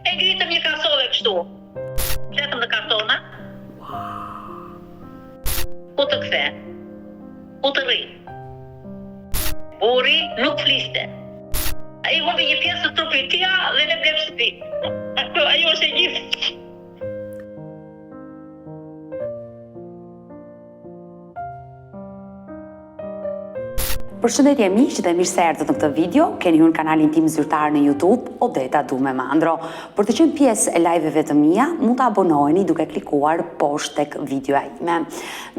E ngritëm një kartone kështu. Fletëm në kartona. Ku të kthe? Ku të rri? Burri nuk fliste. Ai humbi një pjesë të trupit tia dhe ne blem shtëpi. Ajo është e gjithë. Përshëndetje miq dhe mirë se erdhët në këtë video. Keni hyrë në kanalin tim zyrtar në YouTube, Odeta Dume Mandro. Për të qenë pjesë e live-eve të mia, mund të abonoheni duke klikuar poshtë tek videoja ime.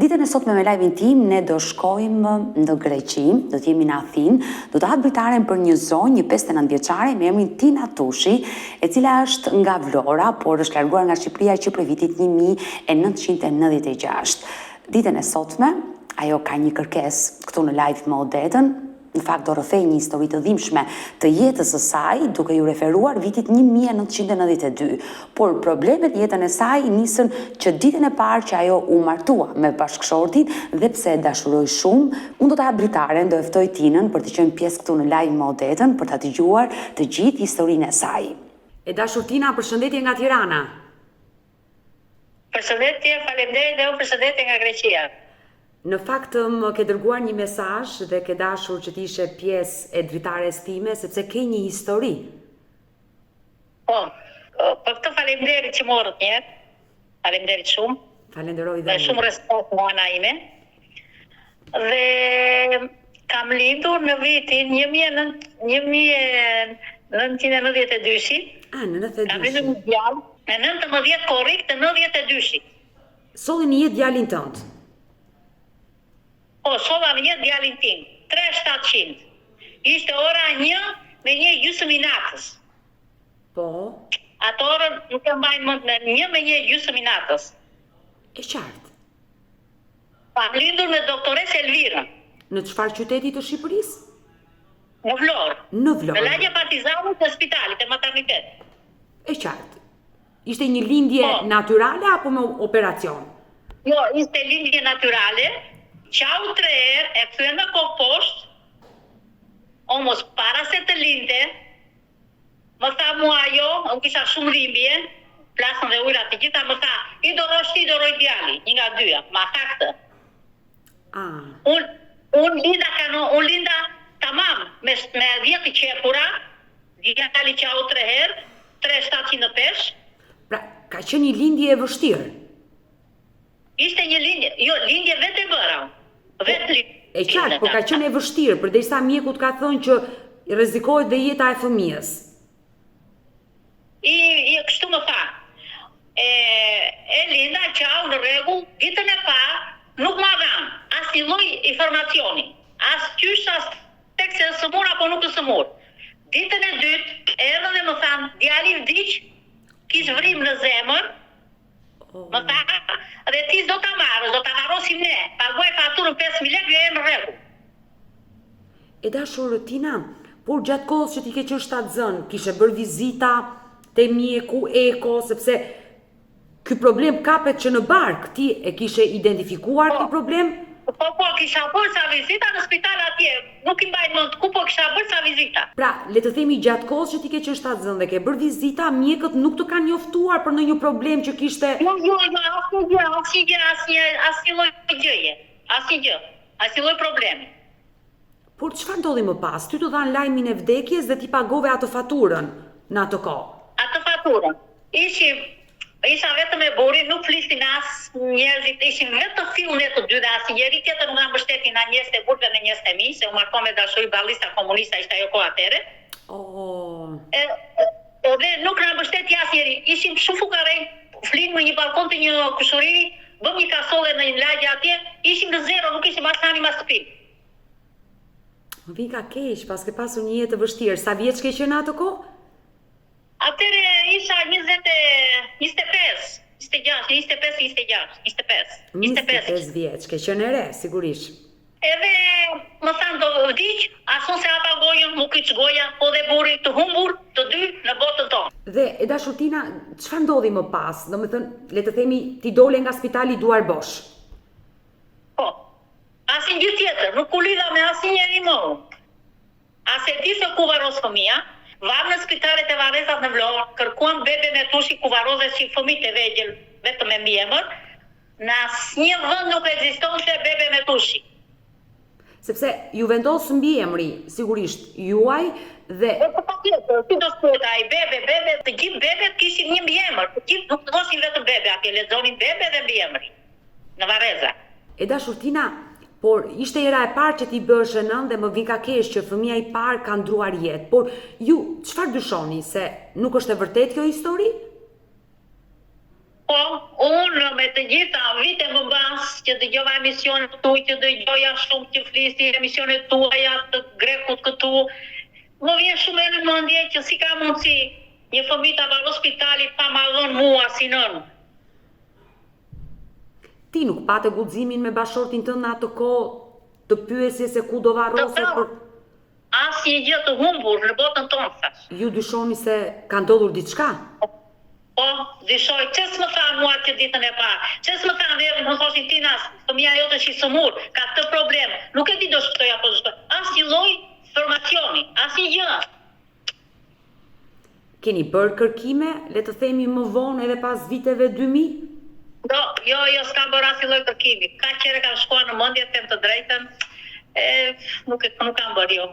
Ditën e sotme me live-in tim ne do shkojmë në Greqi, do të jemi në Athinë, do të hap dritaren për një zonjë, një 59 vjeçare me emrin Tina Tushi, e cila është nga Vlora, por është larguar nga Shqipëria që prej vitit 1996. Ditën e sotme ajo ka një kërkesë këtu në live me Odetën, në fakt do rrëfej një histori të dhimbshme të jetës së saj, duke ju referuar vitit 1992. Por problemet në jetën e saj nisën që ditën e parë që ajo u martua me bashkëshortin dhe pse e dashuroi shumë, unë do ta hap dritaren, do e ftoj Tinën për të qenë pjesë këtu në live me Odetën për ta dëgjuar të gjithë historinë e saj. E dashur Tina, përshëndetje nga Tirana. Përshëndetje, faleminderit dhe unë përshëndetje nga Greqia. Në fakt më ke dërguar një mesazh dhe ke dashur që t'ishe pjesë e dritares time sepse ke një histori. Po, për këtë faleminderit që morët një. Faleminderit shumë. Falenderoj dhe unë. Shumë respekt nga ana ime. Dhe kam lindur në vitin 1992. Në 92. Kam lindur një djalë në 19 korrik të 92. Solli një djalin tënd. Po, solla me një djalin tim, 3700. Ishte ora 1 me 1:30 natës. Po. Ato orën nuk e mbaj mend në 1 me 1:30 natës. E qartë. Kam lindur me doktoresë Elvirën. Në çfarë qyteti të Shqipërisë? Në Vlorë. Në Vlorë. Në lagja Partizanit të spitalit, e maternitet. E qartë. Ishte një lindje natyrale apo me operacion? Jo, ishte lindje natyrale. Qau 3 herë, e kthye në kokë poshtë, omos para se të linde, më tha mua ajo, unë kisha shumë dhimbje, plasën dhe ujrat të gjitha, më tha, i dorosh ti, doroj djali, një nga dyja, ma tha këtë. Unë linda tamam, me 10 qepura, djali qau 3 herë, 3700 në pesh. Pra, ka qenë një lindje e vështirë? Ishte një lindje, jo, lindje vetë e bëra. E qartë, por ka qenë e vështirë, përderisa mjekut ka thënë që rrezikohet dhe jeta e fëmijës. Kështu më tha. E linda qau në rregull, ditën e parë nuk ma dhan asnjë lloj informacioni, as qysh as tek se sëmur apo nuk sëmur. Ditën e dytë erdhën dhe më thanë, djali vdiq, kish vrim në zemër. Më tha, dhe ti do ta marrësh, do ta harrosim ne, paguaj faturën 5000 lekë, jo e në rregull. E dashur Tina, por gjatë kohës që ti ke qenë shtatzën, kishe bërë vizita te mjeku eko, sepse ky problem kapet që në bark, ti e kishe identifikuar këtë problem? Po, kisha bërë sa vizita në spital atje, nuk i mbaj mend ku po kisha bërë sa vizita. Pra, le të themi gjatë kohës që ti ke qenë shtatzën dhe ke bërë vizita, mjekët nuk të kanë njoftuar për ndonjë problem që kishte. Jo, asnjë lloj gjëje. Asnjë lloj problemi. Por çfarë ndodhi më pas? Ty të dhanë lajmin e vdekjes dhe ti pagove atë faturën në atë kohë. Atë faturën. Isha vetëm e burri, nuk flisnin as njerëzit, ishin vetëm fillun e të dy dhe asnjë njeri tjetër nuk na mbështetin na njerëz të burrë me njerëz të mi, se u martova me dashuri ballista komunista ishte ajo kohë atëre. Dhe nuk na mbështeti asnjëri. Ishim shumë fukarej, flin me një balkon të një kushëriri, bëm një kasolle në një lagje atje, ishim në zero, nuk ishim as tani mas shtëpi. Më vi ka keq, pas ke pasur një jetë të vështirë. Sa vjeç ke qenë ato kohë? Atëre isha 25 vjeç, ke qenë e re, sigurisht. Edhe më thanë do vdiq, asun se ata gojën, mu kyç goja, po dhe burri të humbur, të dy në botën tonë. Dhe e dashur Tina, çfarë ndodhi më pas? Domethënë, le të themi, ti dole nga spitali duar bosh. Po. Asnjë gjë tjetër, nuk u lidha me asnjëri më. As e di se ku varros fëmia, Vam në spitalet e Varrezat në Vlorë, kërkuam bebe me tushi ku varroze si fëmijë të vegjël, vetëm me mbiemër. Në asnjë vend nuk ekzistonte bebe me tushi. Sepse ju vendos mbiemri, sigurisht, juaj dhe Po patjetër, ti do thuhet ai bebe, të gjithë bebet kishin një mbiemër, të gjithë nuk thoshin vetëm bebe, atje lexonin bebe dhe mbiemri. Në Varreza. e dashurtina, por ishte era e parë që ti bëshe nën dhe më vjen ka keq që fëmia i parë ka ndruar jetë. Por ju çfarë dyshoni se nuk është e vërtetë kjo histori? Po, unë me të gjitha vite më pas që dëgjova emisionet tuaj, që dëgjoja shumë që flisi emisionet tuaja të Grekut këtu, më vjen shumë në mendje që si ka mundësi një fëmijë ta varros spitalit pa ma dhënë mua si nën. Ti nuk pate guximin me bashortin tënd në atë kohë të pyesje se ku do varrose për Asnjë gjë të humbur në botën tonë thash. ju dyshoni se ka ndodhur diçka? Po, dyshoj, çes më thanë mua që ditën e parë. Çes më thanë dhe më thoshin Tinas, fëmia jote është i sëmur, ka këtë problem. Nuk e di do shpëtoj apo do shpëtoj. Asnjë lloj informacioni, asnjë gjë. Keni bërë kërkime, le të themi më vonë edhe pas viteve 2000? Jo, s'kam bërë asnjë lloj kërkimi. Ka qere kam shkuar në mendje them të drejtën. Nuk kam bërë jo.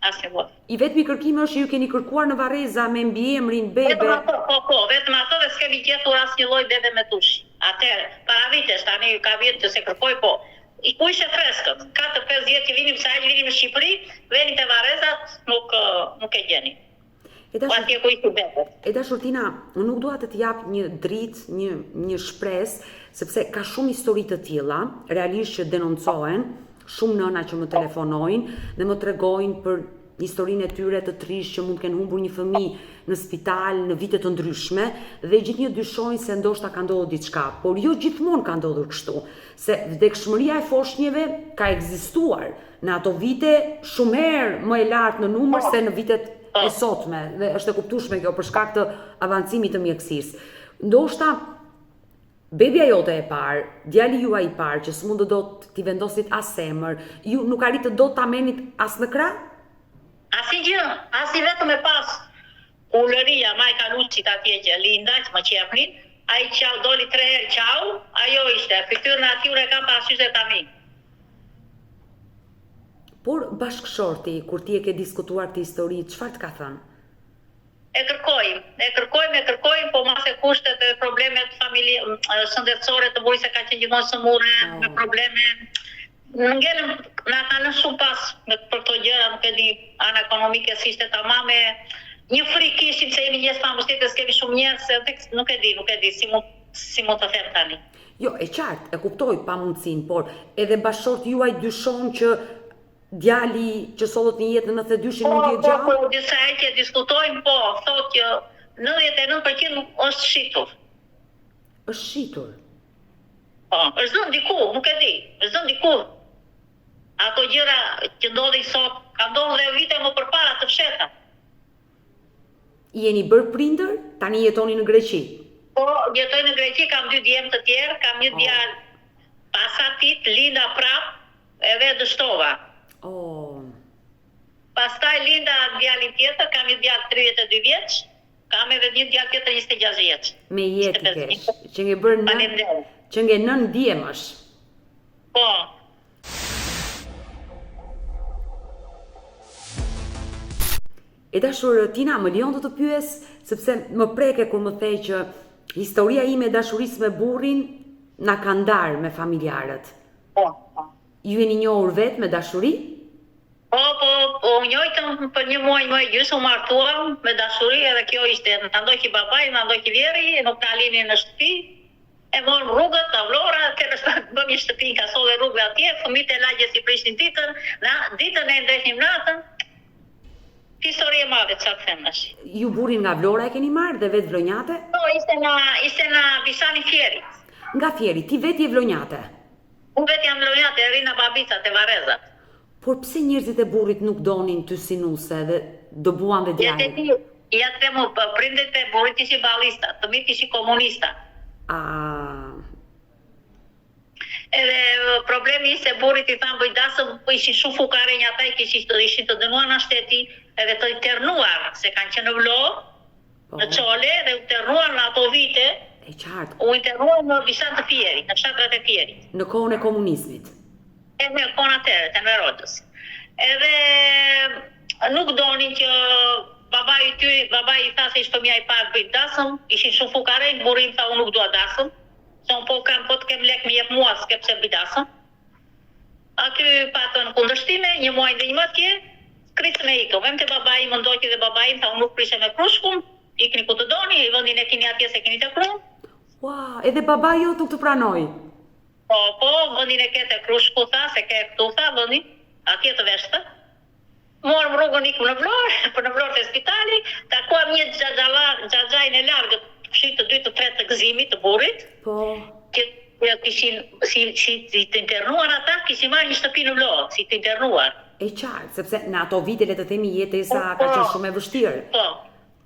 Asnjë lloj. I vetmi kërkimi është që ju keni kërkuar në Varreza me mbiemrin bebe. Vetëm ato dhe s'kemi gjetur asnjë lloj bebe me tush. Atëherë, para vitesh tani ka vjet që se kërkoj po. I ku ishte freskët, 4-5 vjet që vinim sa vinim në Shqipëri, venin te Varrezat, nuk e gjeni. Atje ku ishte bebe. E dashurtina, unë nuk dua të t'jap një dritë, një shpresë, sepse ka shumë histori të tilla, realisht që denoncohen, shumë nëna që më telefonojnë dhe më tregojnë për historinë e tyre të trisht që mund të kenë humbur një fëmijë në spital në vite të ndryshme dhe gjithnjë dyshojnë se ndoshta ka ndodhur diçka, por jo gjithmonë ka ndodhur kështu, se vdekshmëria e foshnjeve ka ekzistuar në ato vite shumë herë më e lartë në numër se në vitet e sotme dhe është e kuptueshme kjo për shkak të avancimit të mjekësisë. Ndoshta bebja jote e parë, djali juaj i parë që s'mund do t'i vendosit as semër, ju nuk arritët do ta menit as në krah? Asnjë gjë, asnjë vetëm e pas ulëria Majka Luçit atje që linda që më qepnin, ai qau doli 3 herë qau, ajo ishte, fytyrën atyre kam parasysh e tani. Por bashkëshorti, kur ti e ke diskutuar këtë histori, çfarë të ka thënë? E kërkojmë, po mas e kushtet e problemet shëndetësore të bujë se ka qenë gjithmonë sëmure, me probleme. Ngelëm, na ka lënë shumë pas për këto gjëra, nuk e di, anë ekonomike si ishte tamam një frikë kishim se jemi njerëz pa mbështetje, s'kemi shumë njerëz, nuk e di si mund të them tani. Jo, e qartë, e kuptoj pamundsinë, por edhe bashkëshorti juaj dyshon që djali që sollët një jetë në 92-shin mund të jetë gjallë? Po, disa herë që diskutojmë, po, thotë që 99% është shitur. Është shitur. Po, është dhënë diku, nuk e di, është dhënë diku. Ato gjëra që ndodhin sot, ka ndodhur dhe vite më përpara të fsheta. Jeni bërë prindër? Tani jetoni në Greqi? Po, jetoj në Greqi, kam 2 djemë të tjerë, kam një djalë pasatit, linda prap, edhe dështova. Pastaj linda djalin tjetër, kam një djalë 32 vjeç, kam edhe një djalë tjetër 26 vjeç. Me jetë kesh, që nge bërë që nge 9 djemësh. Po. E dashur, Tina, më lejon të pyes, sepse më preke kur më thej që historia ime e dashurisë me burrin na ka ndarë me familjarët. Po. Ju jeni njohur vetë me dashuri? Po, njojtëm për 1 muaj, më e gjysmë, u martuam me dashuri, edhe kjo ishte, na ndoqi babai, na ndoqi vjeri, nuk na lini në shtëpi, e morëm rrugët, ta Vlora, bëm një shtëpi në kasove rrugëve atje, fëmijët e lagjes i prishin ditën e ndreshnim natën. Histori e madhe, çfarë të them tash. Ju burrin nga Vlora e keni marrë dhe vetë vlonjate? Po, ishte në Bisani Fjerit. Nga Fjeri, ti vetë je vlonjate? Unë vetë jam vlonjate, rina babicat e Varrezat. Por pse njerëzit e burrit nuk donin ty sinuse dhe dëbuan dhe djalin? Ja të them, prindet e burrit ishin ballista, fëmijët ishin komunista. Edhe problemi ishte burrit i thanë bëjdasëm, po ishin shumë fukarenj ata, ishin të dënuar në shteti, edhe të internuar, se kanë qenë në vlorë, në Çole, dhe u internuar në ato vite, E qartë. u internuar në Bisan të Fierit, në fshatrat e Fierit. Në kohën e komunizmit. E me kohën atëre, të Merodës. Edhe nuk donin që babai i tha se ishte fëmija i parë bëjt dasëm, ishin shumë fukarej, burri im tha unë nuk dua dasëm, se unë po të kem lek me jep mua, s'ke pse bëj dasëm. Aty patën kundërshtime, një muaj dhe një më tje, krisëm e ikëm. Vem të babai më ndoqi dhe babai im tha unë nuk prishe me krushkun, ikni ku të doni, i vendin e kini atje se keni të kruan. Ua, edhe babai jo nuk të pranoj. Po, vendin e ke të krushku, tha, se ke këtu, tha, vendin, atje të veshtë. Morëm rrugën ikëm në Vlorë, për në Vlorë të spitali, takuam një xhaxhajnë e largët, fshit të 2 të 3 të gëzimit të burrit. Po. Që kishin si të internuar ata, kishin marrë një shtëpi në Vlorë, si të internuar. E qartë, sepse në ato vite le të themi jetesa ka qenë shumë e vështirë. Po.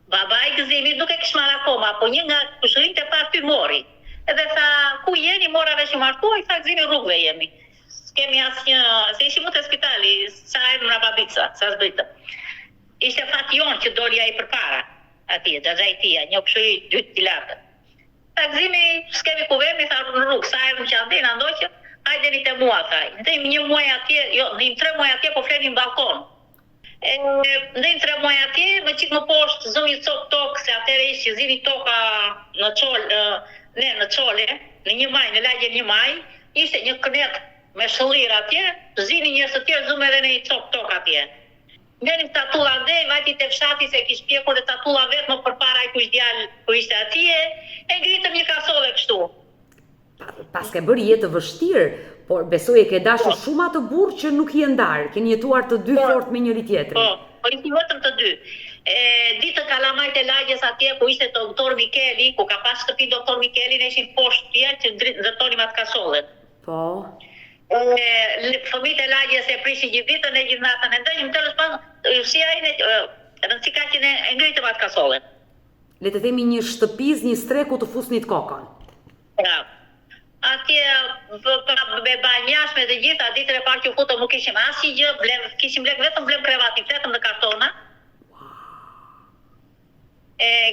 Babai gëzimit nuk e kish marrë akoma, po një nga kushërinjtë e parë ty mori. Edhe tha, ku jeni, mora vesh i martuaj, tha gëzimi rrugëve jemi. Kemi asnjë, se ishim të spitali, sa erdhëm nga babica, sa zbritë. Ishte fati jonë që doli ai përpara, atje, xhaxhai tia, një kushëri 2 kilatë. Ta gëzimi, s'kemi ku vemi, tha në rrugë, sa erdhëm që andina, ndoqë, hajdeni te mua, thaj. Ndejmë 1 muaj atje, jo, ndejmë 3 muaj atje, po flenim balkon. Ndejmë 3 muaj atje, me qikë më poshtë, zëm një copë tokë, se atëre ishte zini toka në Çolë, në Çole, në 1 maj, në lagjen 1 maj, ishte një kënet me shëllir atje, zini njërës të tjerë, zume edhe në një copë tokë atje. Njerim tatulla ndej, vajti të fshati se kish pjekur dhe tatulla vetë më përpara i kush djalë ku ishte atje, e ngritëm një kasove kështu. Pas ke bërë jetë vështirë, por besoj e ke dashur shumë atë burrë që nuk i ndarë, keni jetuar të dy fort me njëri tjetrin. Po ishim vetëm të dy. Ditë kalamajt e lagjes atje ku ishte doktor Mikeli, ku ka pas shtëpi doktor Mikeli, ne ishim poshtë tje që ndërtonim atë kasollet. Po. Fëmijët e lagjes e prishin gjithë ditën e gjithë natën e ndëgjëm tërës pas rëndësi ka që ne ngritëm atë kasollet. Le të themi një shtëpiz, një streku të fusnit kokën. Ja. Atje me banjashme dhe gjitha, ditën e parë që futëm nuk kishim asnjë gjë, kishim vetëm blem krevatin, fletëm në kartona.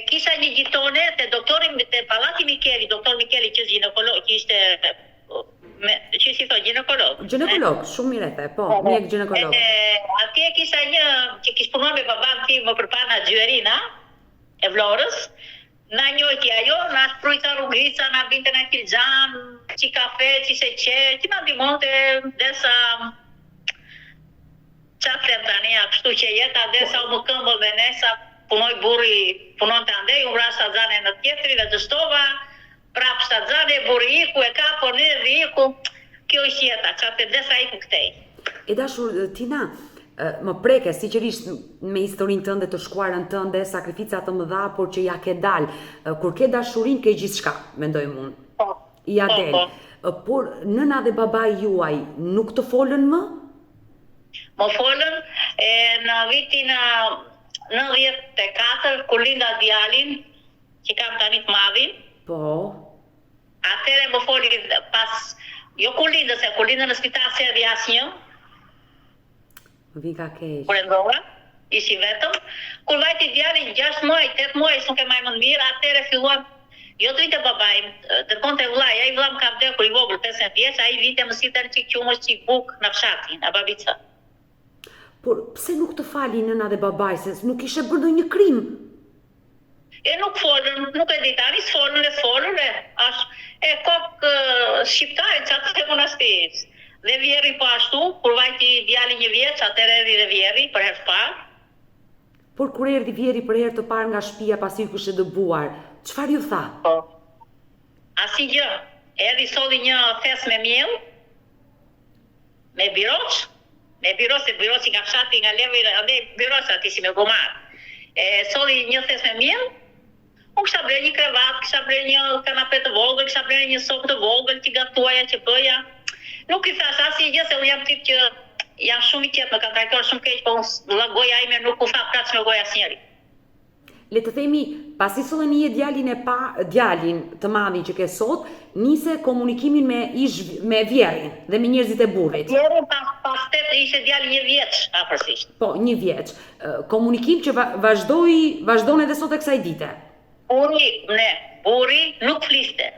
Kisha një gjitone te doktorin te Pallati Mikeli, doktor Mikeli që është ginekolog, që ishte që si thot, ginekolog. Ginekolog, shumë mirë e the, po, mjek ginekolog. Atje kisha një që kish punuar me baban tim më përpara në Gjyerina e Vlorës. Na njojti ajo, na shprujta rrugica, na binte na kilxhan, që kafe, që sheqer, që na ndihmonte desa çfarë them tani, kështu që jeta desa u më këmbëll dhe nesa punoj burri, punon të andej, u vra shtatzane në tjetëri dhe të shtova, prap shtatzane, burri iku, e kapo në dhe iku, kjo është jeta, që atë desa iku këtej. E dashur, Tina, më preke, siqerisht me historinë tënde të shkuarën tënde, sakrificat të mëdha, por që ja ke dalë, kur ke dashurin, ke gjithçka, mendoj unë. Ja del. Por nëna dhe babai juaj nuk të folën më? Më folën, në vitin 94, kur linda djalin, që kam tani të madhin. Po. Atëre më foli pas, jo kur lindë, se kur lindë në spital se edhe asnjë. Vika keq. Kur e ndova, ishi vetëm. Kur vajti djalin 6 muaj, 8 muaj, s'nuk e majmë mirë, atëre filluam, jo të vinte babaj, dërkonte vllai, ai vllam ka vdekur i vogël 15 vjeç, ai vinte më sitën çik qumësh çik buk në fshatin, a babica. Por pse nuk të fali nëna dhe babai, se nuk ishe bërë ndonjë krim? Nuk folën, nuk e di tani, s'folën, e kokë shqiptarit që atë të monastiris. Dhe vjeri po ashtu, kur vajti djali 1 vjeç, atëherë erdhi dhe vjeri për herë të parë. Por kur erdhi vjeri për herë të parë nga shtëpia pasi ju kishte dëbuar, çfarë ju tha? Po. Asnjë. Erdhi solli një thes me miell, me biroç, se biroçi nga fshati nga Levi, ande biroç aty si me gomar. Solli një thes me miell. Unë kisha blerë një krevat, kisha blerë një kanapé të vogël, kisha blerë një sopë të vogël që gatuaja që bëja. Nuk i thash asnjë gjë se unë jam tip që jam shumë i qetë, më kanë trajtuar shumë keq, po unë goja ime nuk u tha kaq me goja asnjëri. Le të themi, pasi solle një djalin të madhin që ke sot, nise komunikimin me vjerin dhe me njerëzit e burrit. Vjerin pas 8 ishte djali 1 vjeç afërsisht. Po, 1 vjeç. Komunikim që vazhdon edhe sot e kësaj dite. Burri nuk fliste.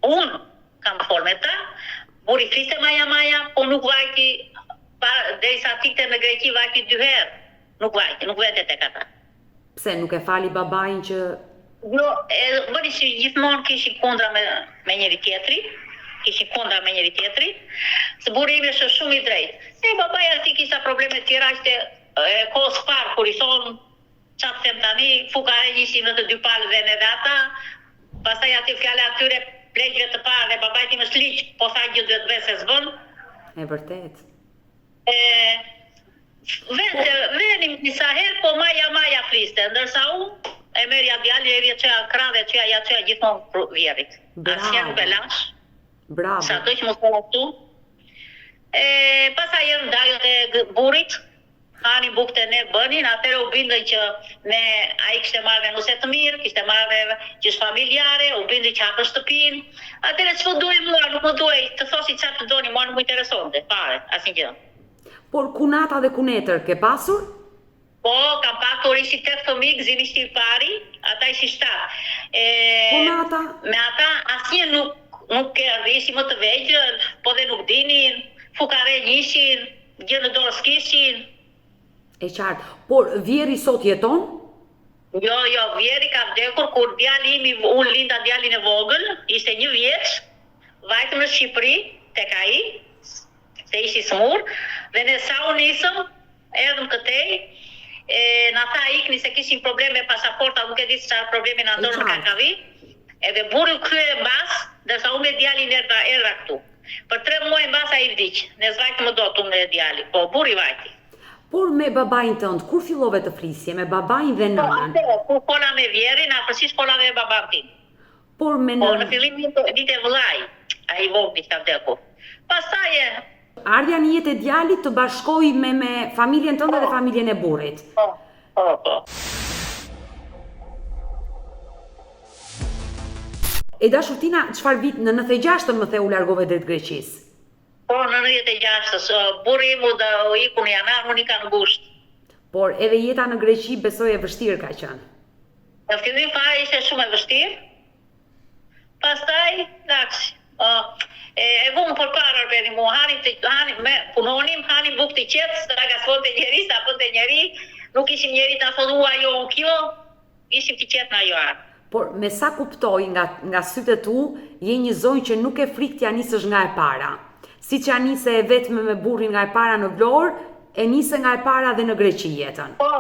Unë kam folë me ta, burri fliste maja, po nuk vajti, derisa tikte në Greqi vajti 2 herë. Nuk vete tek ata. Pse nuk e fali babain që... Jo, bëri që gjithmonë kishim kundra me njëri tjetri, se burri im është shumë i drejtë. Se babaja si kishte probleme tjera, ishte kohës parë, kur i thonë, qatë them tani, fukare njëshim në të 2 palëve në dhe ata, pastaj ati fjale atyre pleqve të parë dhe babajti më shliq, po tha gjë duhet vese s'bën. E vërtet. Venim disa herë, po maja fliste, ndërsa unë e merja djali e çeja krah dhe çeja gjithmonë vjerit. Asnjë nuk e lash. Bravo. Sa do që mos e tu. Pastaj jam dalë te burrit, hani bukte ne bënin, atëre u bindën që ai kishte marrë nuse të mirë, kishte marrë gjys familjare, u bindën që hapën shtëpinë. Atëre ç'u duaj mua, nuk më duaj të thosi çfarë të doni, mua nuk më interesonte fare, asnjë gjë. Por kunata dhe kunetër ke pasur? Po, kam pasur ishi 8 fëmijë, gëzimi ishte i pari, ata ishi 7. Kunata? Me ata asnjë nuk ishi më të vegjël, po dhe nuk dinin, fukare njishin, gjë në dorë s'kishin. E qartë, por vjeri sot jeton? Jo, vjeri ka vdekur kur djali imi, unë linda djalin e vogël, ishte 1 vjeç, vajtëm në Shqipëri, tek ai, se ishi smur, dhe ne sa u nisëm, erdhëm këtej, na tha ikni se kishin probleme me pasaporta, nuk e di se çfarë problemi na ndodhën në Kakavi, edhe burri u kthye mbas, ndërsa unë me djalin erdha këtu. Për 3 muaj mbas ai vdiq, ne s'vajtëm më dot unë me djalin, po burri vajti. Por me babain tënd, kur fillove të flisje, me babain dhe nënën? Po, pola me vjerin, afërsisht pola me baban tim. Por me Po, nënën... në fillim vite vëllai, ai vogël ka vdekur. Pastaj ardhja një jetë e djalit të bashkoj me familjen tënde dhe familjen e burrit. Po. E dashur Tina, çfarë vit në 96 më the u largove drejt Greqisë? Po, në 96, burri im u iku në janar, unë ika në gusht. Por edhe jeta në Greqi besoj e vështirë ka qenë. Në fillim fare ishte shumë e vështirë. Pastaj, laksi. E vumë për para arbeni mu, punonim, hanim buk të qetës, të raga s'fon të njeri, sa fon të njeri, nuk ishim njeri të afodua jo në kjo, ishim të qetë në jo arë. Por me sa kuptoj nga sytë tu, je një zonjë që nuk e frikë t'ja nisësh nga e para. Si që ja nise e vetme me burrin nga e para në Vlorë, e nise nga e para dhe në Greqi jetën. Po,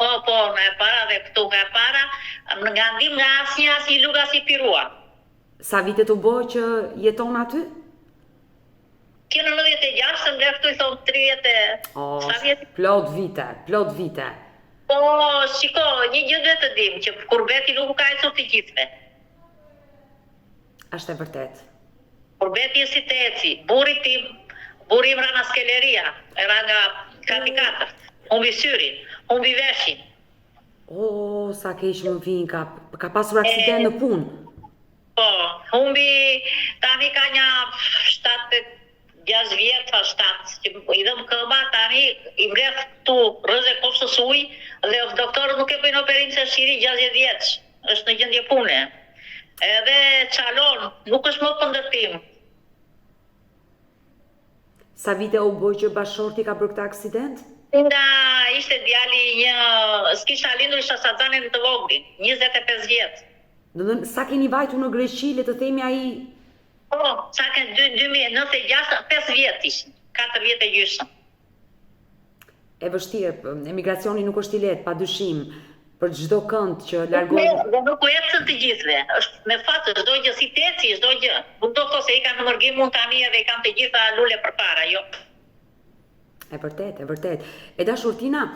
nga e para dhe këtu nga e para, nga ndim nga asnjë luga si pirua. Sa vite të bë që jeton aty? Kjo në 96, nga këtu i thonë 30... Plot vite. Po, shiko, një gjë duhet të dim, që kurbeti nuk u ka ecur të gjithve. Ashtë e vërtet. Kurbeti si të eci, burri im ra nga skeleria, ra nga kapikatër, humbi syrin, humbi veshin. Sa keq më vin, ka pasur aksident në punë. Po, humbi tani ka një 6 vjetë, 7, që i dhëm këma, tani i mreth tu rëze kofsës uj, dhe doktorët nuk e bëjnë operinë se shiri 60 vjetës, është në gjendje pune. Edhe qalon, nuk është më pëndërtim. Sa vite u boj që bashorti ka bërë këtë aksident? Nga ishte djali s'kisha lindur isha sazanin të voglin, 25 vjetë. Dëmën, sa keni vajtu në Greqi, le të themi ai... Po, sa kënë 2096, 5 vjetë ishin, 4 vjetë e gjysëm. E vështirë, emigracioni nuk është i letë, pa dyshim, për çdo kënd që largohet... Dhe nuk u ecën të gjithve, është me fatë, çdo gjë si teci, çdo gjë. Nuk do të se i kanë në mërgim mund tani edhe i kanë të gjitha lule përpara, jo. E vërtet. E dashur Tina,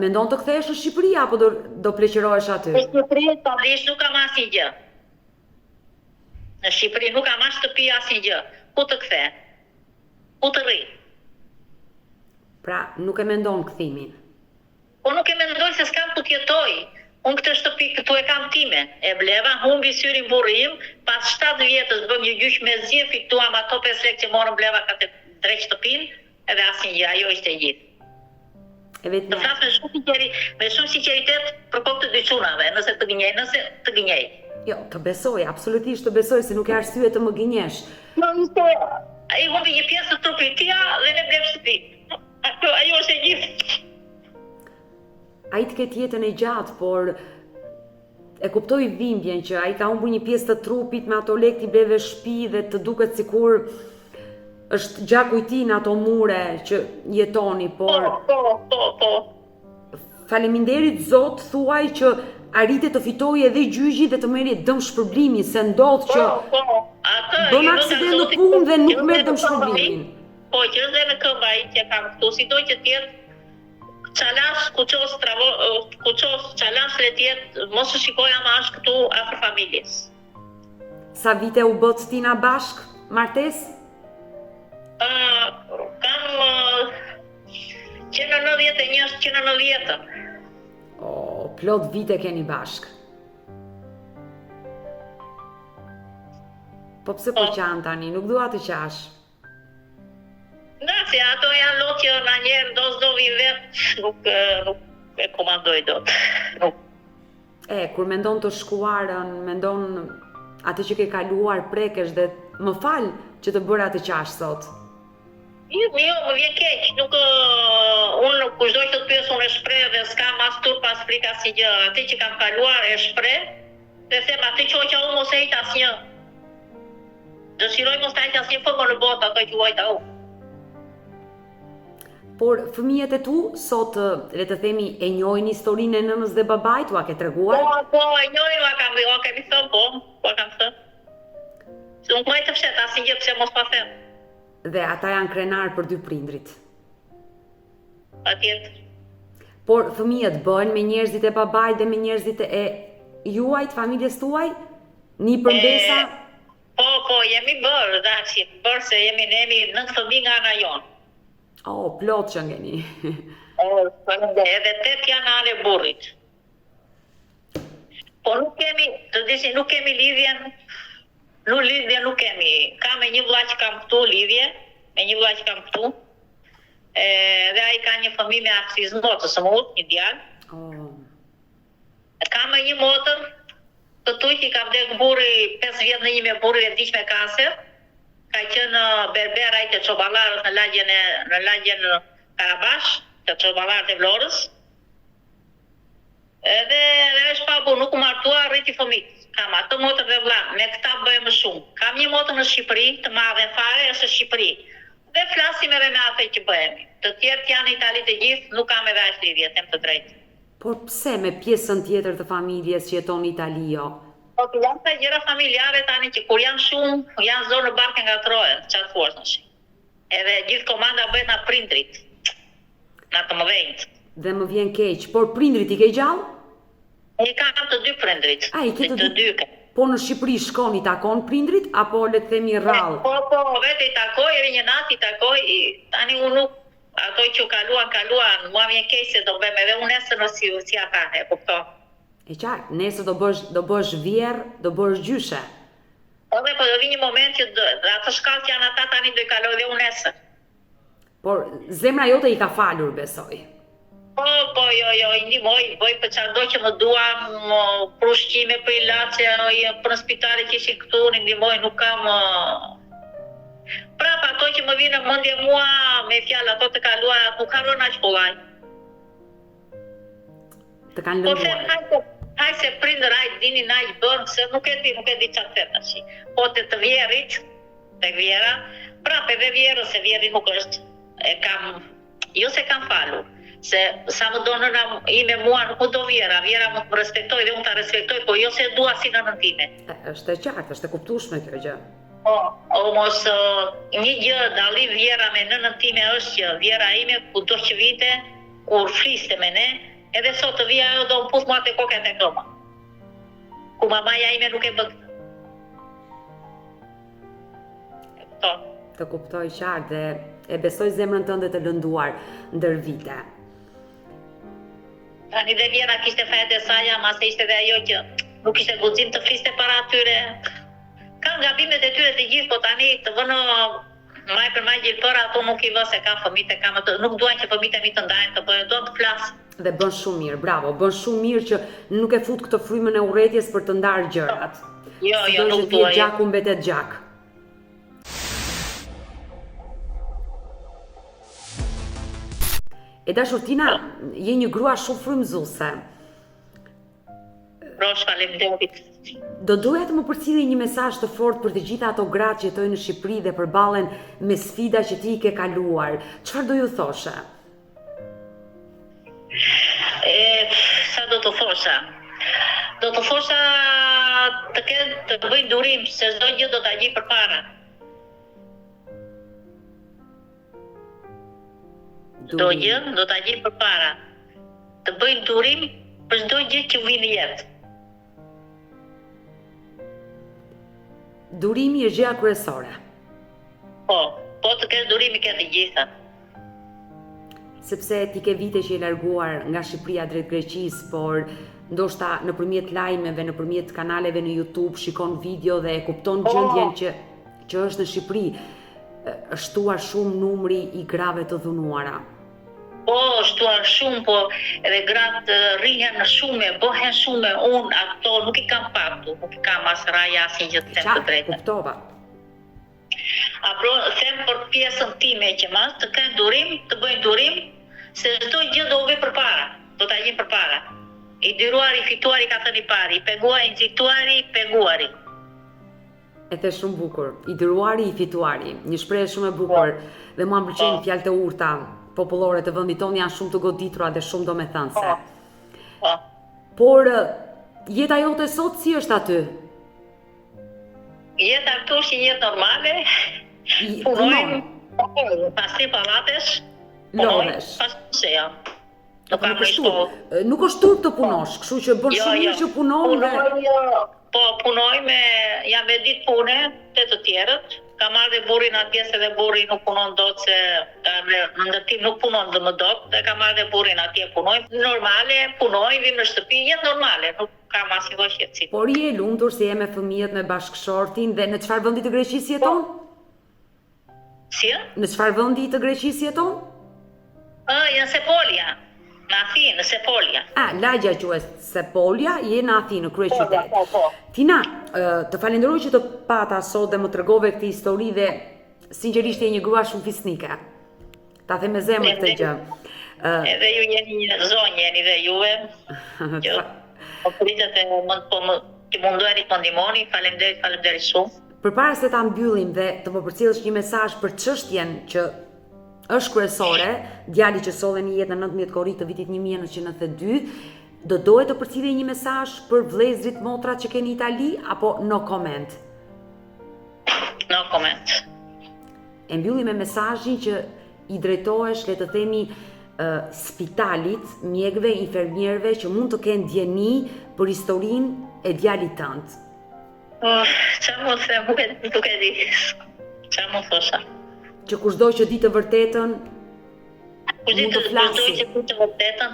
mendon të kthehesh në Shqipëri apo do pleqërohesh aty? Në Shqipëri tani nuk kam asnjë gjë. Në Shqipëri nuk kam as shtëpi asnjë gjë. Ku të kthe? Ku të rri? Pra, nuk e mendon kthimin. Po nuk e mendoj se s'kam ku t'jetoj. Unë këtë shtëpi këtu e kam time, e bleva, humbi syrin burrim, pas 7 vjetës bëm një gjyq me zje, fituam ato 5 lekë që morën bleva ka të drejt shtëpin, edhe asnjë gjë, ajo ishte e gjithë. Të flas me shumë sinqeritet për kokë të dy çunave, nëse të gënjej. Jo, të besoj, absolutisht të besoj, se nuk e arsye të më gënjesh. Ai humbi një pjesë të trupit tia dhe ne blem shtëpi. Ajo është e gjithë. Ai të ketë jetën e gjatë, por e kuptoj dhimbjen që ai ka humbur një pjesë të trupit me ato lekë ti bleve shtëpi dhe të duket sikur është gjaku i tij në ato mure që jetoni, por Po. Faleminderit Zot, thuaj që arritet të fitojë edhe gjyqi dhe të merrje dëm shpërblimi, se ndodh që bën aksident në punë dhe nuk merr dëm shpërblimin. Po, që është dhe në këmbë ai që kam këtu, sidoj që tjetë çalas, kuços, çalas le tjetë, mos u shikoj ama është këtu afër familjes. Sa vite u bët tina bashk, martes? Kam që në 91, që në 90. O, plot vite keni bashk. Po pse po qanë tani, nuk dua të qash. Nga, se ato janë lotë që në njerë do vi vetë, nuk e komandoj dot. Kur mendon të shkuarën, mendon atë që ke kaluar prekesh dhe më fal që të bëra të qash sot. Jo, më vjen keq, nuk unë kushdoj të pyes unë e shpreh dhe s'kam as turp as frikë asnjë gjë. Atë që kam kaluar e shpreh, dhe them atë që hoqa unë mos e hejt asnjë. Dëshiroj mos të hejt asnjë fëmë në botë ato që hojta unë. Por fëmijët e tu, sot, le të themi, e njohin historinë e nënës dhe babait, ua ke treguar? Po, e njohin, ua kemi thënë, ua kam thënë. Se nuk më e të fshet asnjë gjë pse mos pa them. Dhe ata janë krenar për dy prindrit. Patjetër. Por fëmijët bëhen me njerëzit e babait dhe me njerëzit e juajt, familjes tuaj? Një përmbesa? Po, jemi bërë, dashi, se jemi 9 fëmijë nga ana jonë. Plot që ngeni. Edhe 8 janë anë e burrit. Po nuk kemi lidhjen. Lidhje nuk kemi. Kam me një vëlla që kam këtu lidhje, dhe ai ka një fëmijë me autizëm të smut, një djalë. Kam me një motër, këtu që ka vdek burri 5 vjet në një me burri e diq me kancer. Ka qenë berber ai të çoballarët në lagjen Karabash, të çoballarët e Vlorës. Edhe është pa bu, nuk u martua, rriti fëmijë. Kam atë motër dhe vlla, me këta bëhem më shumë. Kam një motër në Shqipëri, të madhe fare, është në Shqipëri. Dhe flasim edhe me atë që bëhemi. Të tjerët janë në Itali të gjithë, nuk kam edhe as lidhje, them të drejtë. Por pse me pjesën tjetër të familjes që jeton në Itali jo? Po janë të gjëra familjare tani që kur janë shumë, janë zonë në barke nga trojen, qatë forës në shi. Edhe gjithë komanda bëhet nga prindrit, nga të mëdhenjt. Dhe më vjen keq, por prindrit i ke gjallë? I kam të dy prindrit. Të dy. Po në Shqipëri shkon i takon prindrit, apo le të themi rrallë? Po, vetë i takoj, një natë i takoj, tani unë nuk, ato që kaluan, mua vjen keq se do bëjmë edhe unë nesër në si ata, e kupto. E qartë, nesër do bësh vjerë, do bësh gjyshe. Po do vi një moment që ato shkallë që janë ata tani do i kaloj dhe unë nesër. Por zemra jote i ka falur, besoj. Po, jo, i ndihmoj, bëj për çdo që më duam, për ushqime, për ilaçe, për në spitale që ishin këtu, i ndihmoj, nuk kam. Prap ato që më vinë në mendje mua me fjalë ato të kaluara, nuk harron aq kollaj. Të kanë lënduar. Po haj se prindër ai dini na i bën se nuk e di çfarë them tash. Po të vjerit, të vjera, prap edhe vjerë se vjeri nuk është. Jo se kam falur. Se sa më do nëna ime mua nuk më do vjera më të më respektoj dhe unë ta respektoj, po jo se dua si nënën time. Është e qartë, është e kuptueshme kjo gjë. Po, mos një gjë dalli vjera me nënën time është që vjera ime kudo që vite, kur fliste me ne, edhe sot të vija ajo do më puth mua të koket e këma. Ku mamaja ime nuk e bën këtë. Të kuptoj qartë dhe e besoj zemrën tënde të lënduar ndër vite. Tani dhe Vjera kishte fejet e saj, ama se ishte dhe ajo që nuk ishte guxim të fliste para atyre. Kanë gabimet e tyre të gjithë, po tani të vënë maj për maj gjilpër, ato nuk i vë se ka fëmijë e kam atë, nuk duan që fëmijët e mi të ndajnë, të bëjnë, duan të flasë. Dhe bën shumë mirë, bravo, bën shumë mirë që nuk e fut këtë frymën e urrëties për të ndarë gjërat. Jo, nuk dua. dua. Gjaku mbetet gjak. E dashur Tina, je një grua shumë frymëzuese. Rosh, faleminderit. Do doja të më përcjellje një mesazh të fortë për të gjitha ato gratë që jetojnë në Shqipëri dhe përballen me sfida që ti i ke kaluar. Çfarë do ju thoshe? Sa do të thosha? Do të thosha të bëjnë durim, se çdo gjë do ta gjej përpara. Çdo gjë do ta gjej përpara. Të bëjnë durim për çdo gjë që vjen në jetë. Durimi është gjëja kryesore. Po të kesh durimi ke të gjitha. Sepse ti ke vite që je larguar nga Shqipëria drejt Greqisë, por ndoshta nëpërmjet lajmeve, nëpërmjet kanaleve në YouTube shikon video dhe e kupton gjendjen që është në Shqipëri. Është shtuar shumë numri i grave të dhunuara. Po, shtuar shumë, po edhe gratë rrihen në shume, bëhen shume, unë ato nuk i kam patu, nuk i kam as raja asin gjë të them të drejtën. Kuptova. Them për pjesën time që mas të kenë durim, të bëjnë durim, se çdo gjë do vi përpara, do ta gjejnë përpara. I dyruari, i fituari ka thënë i pari, i peguari, i nxituari, i peguari. E the shumë bukur, i dyruari, i fituari, një shprehje shumë e bukur dhe mua më pëlqejnë fjalët e urta popullore të vendit tonë, janë shumë të goditura dhe shumë domethënëse. Por jeta jote sot si është aty? Jeta këtu është një jetë normale. Punojmë, pastri palatesh, lodhesh. Pastri jam. Nuk është turp të punosh, kështu që bën shumë mirë që punon dhe po punojmë, jam me ditë pune te të tjerët. Ka marrë dhe burrin atje se dhe burri nuk punon dot, se në ndërtim nuk punon dhe më dot, dhe ka marrë dhe burrin atje punojmë. Normale, punojmë, vim në shtëpi, jetë normale, nuk kam asnjë lloj shqetësimi. Por je e lumtur se je me fëmijët, me bashkëshortin dhe në çfarë vendi të Greqisë jeton? Si? Në çfarë vendi të Greqisë jeton? Në Sepolia. Në Athinë, në Sepolia. Lagja quhet Sepolia, je në Athinë, në kryeqytet. Po. Tina, të falenderoj që të pata sot dhe më tregove këtë histori dhe sinqerisht je një grua shumë fisnike. Ta them me zemër këtë gjë. Edhe ju jeni një zonjë, jeni dhe juve. Po pritet e të mundoheni të ndihmoni, faleminderit shumë. Përpara se ta mbyllim dhe të më përcjellësh një mesazh për çështjen që është kryesore, djali që solli në jetë në 19 korrik të vitit 1992, do doje të përcjellje një mesazh për vëllezërit, motrat që keni në Itali apo no comment? No comment. E mbyllim me mesazhin që i drejtohesh, le të themi, spitalit, mjekëve, infermierëve që mund të kenë ndjeni për historinë e djalit tënd. Çfarë mund të them, nuk e di. Çfarë mund të thosha? Që kushdo që di të vërtetën, mund të flasë.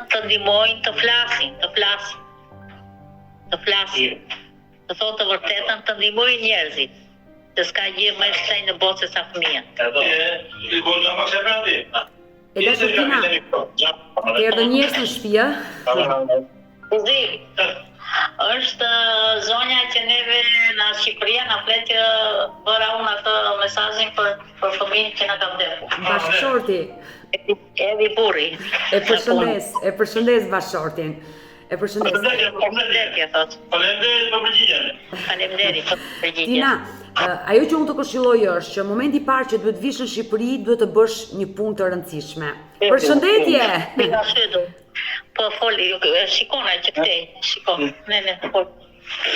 Të ndihmojnë, të flasin. Të thotë të vërtetën, të ndihmojnë njerëzit. Se s'ka gjë më e shenjtë në botë se sa fëmia. E dashur Tina, ke erdhë njerëz në shtëpi, është zonja që neve në Shqipëria na flet që bëra unë atë mesazhin për fëmijën që na ka vdekur. Bashkëshorti. Edhe burri. E përshëndes bashkëshortin. E përshëndes. Faleminderit për përgjigjen. Faleminderit për përgjigjen. Tina, ajo që unë të këshilloj është që momenti i parë që duhet vish në Shqipëri, duhet të bësh një punë të rëndësishme. Përshëndetje. Po foli, shikona që këtej, shikon. Po.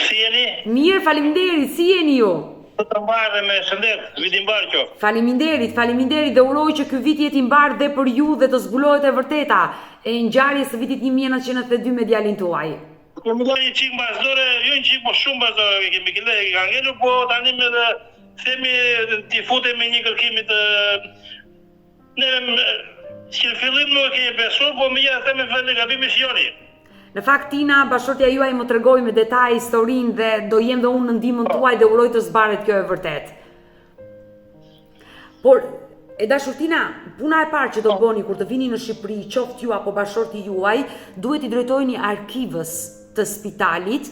Si jeni? Mirë, faleminderit, si jeni ju? Të mbarë dhe me shëndet, vit i mbarë qo. Faleminderit dhe uroj që ky vit jetë i mbarë dhe për ju dhe të zbulohet e vërteta e ngjarjes së vitit 1992 me djalin tuaj. Më do një qikë mbasdore, jo një qikë po shumë mbasdore, kemi këllë e ka ngellu, po tani me dhe themi t'i fute me një kërkimit neve që në fillim nuk e besu, po me gjitha themi fëllë gabimi shjoni. Në fakt Tina, bashortja juaj më tregoi me detaj historinë dhe do jem dhe unë në ndihmën tuaj dhe uroj të zbaret kjo e vërtet. Por, e dashur Tina, puna e parë që do të bëni kur të vini në Shqipëri, qoftë ju apo bashorti juaj, duhet i drejtoheni arkivës të spitalit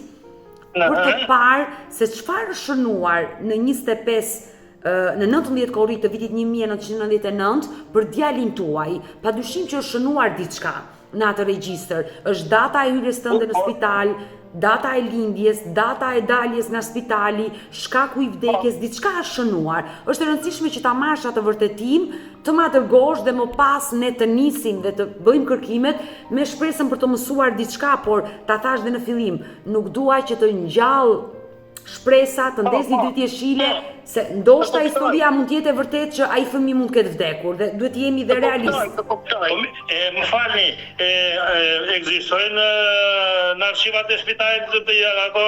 për të parë se çfarë është shënuar në 19 korrik të vitit 1999 për djalin tuaj. Padyshim që është shënuar diçka në atë regjistër. Është data e hyrjes tënde në spital, data e lindjes, data e daljes nga spitali, shkaku i vdekjes, diçka është shënuar. Është e rëndësishme që ta marrësh atë vërtetim, të ma dërgosh dhe më pas ne të nisim dhe të bëjmë kërkimet me shpresën për të mësuar diçka, por ta thash dhe në fillim, nuk dua që të ngjall shpresa, të ndezi dy jeshile, se ndoshta historia mund të jetë e vërtetë që ai fëmijë mund të ketë vdekur dhe duhet të jemi dhe realistë. Më falni, ekzistojnë në arkivat e spitalit ato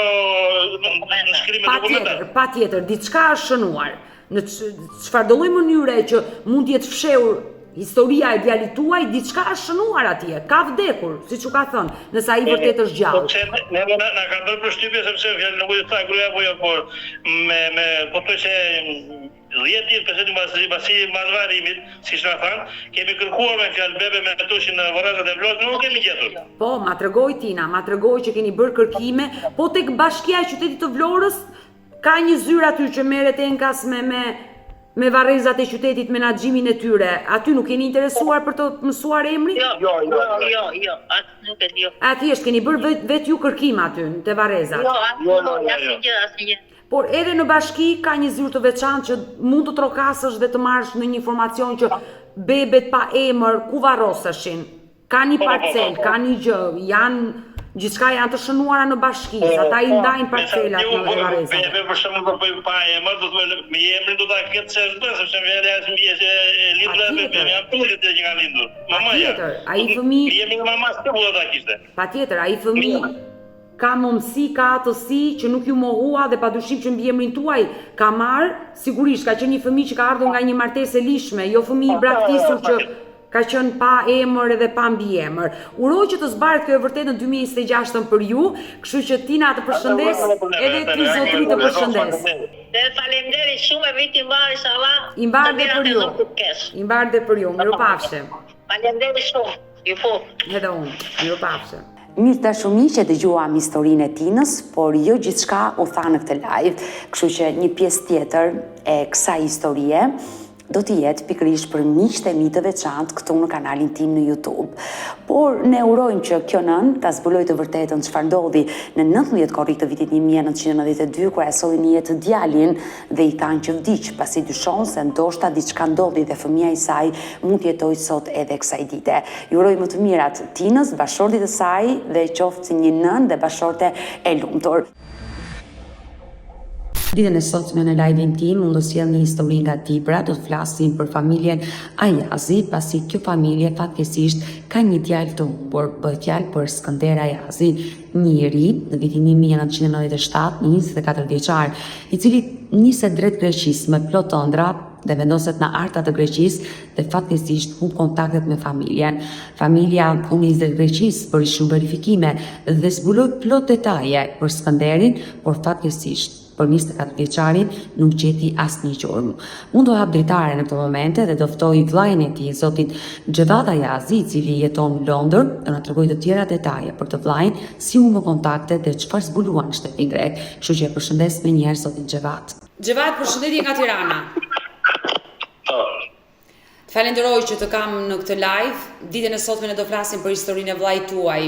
shkrime dokumentare? Patjetër, diçka është shënuar. Në çfarë do lloj mënyre që mund të jetë fshehur historia e djalit tuaj, diçka është shënuar atje, ka vdekur, siç u ka thënë, nëse ai vërtet është gjallë. Ne na ka bërë përshtypje sepse fjalë nuk e tha gruaja apo jo, por me po të që 10 ditë pasi marrëvarimit, siç na thanë, kemi kërkuar me fjalë bebe me tushin në varrazat e Vlorës, nuk kemi gjetur. Po, ma tregoi Tina, ma tregoi që keni bërë kërkime, po tek Bashkia e Qytetit të Vlorës ka një zyrë aty që merret enkas me varrezat e qytetit, menaxhimin e tyre. Aty nuk keni interesuar për të mësuar emrin? Jo, atë nuk e di. Thjesht keni bërë vetë ju kërkim aty te varrezat. Asnjë. Por edhe në bashki ka një zyrë të veçantë që mund të trokasësh dhe të marrësh në një informacion që bebet pa emër ku varroseshin. Ka një parcel, ka një gjë, gjithçka janë të shënuara në bashki, ata i ndajnë parcelat në varrezat. Bebe për shembull pa emër, do të me emrin do ta ketë sepse vjen as mbiese lindra bebe, janë tullet që kanë lindur. Mamaja. Patjetër, ai fëmijë. Jemi nga mama s'ka do ta kishte. Patjetër, ai fëmijë ka momësi, ka atësi që nuk ju mohua dhe padyshim që mbi emrin tuaj ka marrë, sigurisht ka qenë një fëmijë që ka ardhur nga një martesë e lishme, jo fëmijë i braktisur që ka qenë pa emër edhe pa mbi emër. Uroj që të zbaret kjo e vërtet në 2026 për ju, kështu që Tina të përshëndes edhe ty zotëri të përshëndes. Dhe faleminderit shumë e viti mbar inshallah. I mbar dhe për ju. I mbar dhe për ju. Mirupafshim. Faleminderit shumë. Ju po. Edhe unë. Mirupafshim. Mirë dashur miq, që dëgjuam historinë e Tinës, por jo gjithçka u tha në këtë live, kështu që një pjesë tjetër e kësaj historie do të jetë pikërisht për miqtë e mi të veçantë këtu në kanalin tim në YouTube. Por ne urojmë që kjo nën ta zbulojë të vërtetën çfarë ndodhi në 19 korrik të vitit 1992 kur e solli në jetë djalin dhe i thanë që vdiq, pasi dyshon se ndoshta diçka ndodhi dhe fëmia i saj mund të jetojë sot edhe kësaj dite. Ju uroj më të mirat Tinës, bashortit të saj dhe qoftë si një nën dhe bashorte e lumtur. Ditën e sotme në live-in tim, unë do sjell një histori nga Tibra, do të flasim për familjen Ajazi, pasi kjo familje fatkeqësisht ka një djalë të humbur, bëhet fjalë për Skënder Ajazin, një i ri në vitin 1997, 24 vjeçar, i cili niset drejt Greqisë me plot ëndra dhe vendoset në arta të Greqisë dhe fatkeqësisht humb kontaktet me familjen. Familja u nis drejt Greqisë për shumë verifikime dhe zbuloi plot detaje për Skënderin, por fatkeqësisht për 24 vjeçarin nuk gjeti asnjë gjurmë. Unë do hap dritare në këtë momente dhe do ftoj vllajën e tij, zotin Xhevat Ajazi, i cili jeton në Londër, të na tregojë të tjera detaje për të vllajën, si u bë kontakte dhe çfarë zbuluan në shtetin grek. Kështu që e përshëndes më njëherë zotin Xhevat. Xhevat, përshëndetje nga Tirana. Falenderoj që të kam në këtë live. Ditën e sotme ne do flasim për historinë e vllajt tuaj,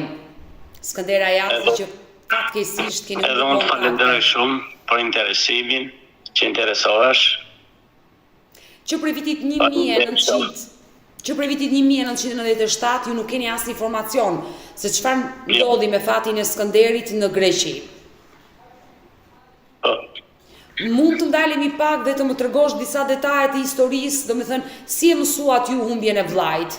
Skënder Ajazi, që fatkeqësisht keni edhe unë falenderoj shumë për interesimin që interesohesh. Që për vitit 1997 ju nuk keni asnjë informacion se çfarë ndodhi me fatin e Skënderit në Greqi. Mund të ndalemi pak dhe të më tregosh disa detaje të historisë, domethënë si e mësuat ju humbjen e vllajt?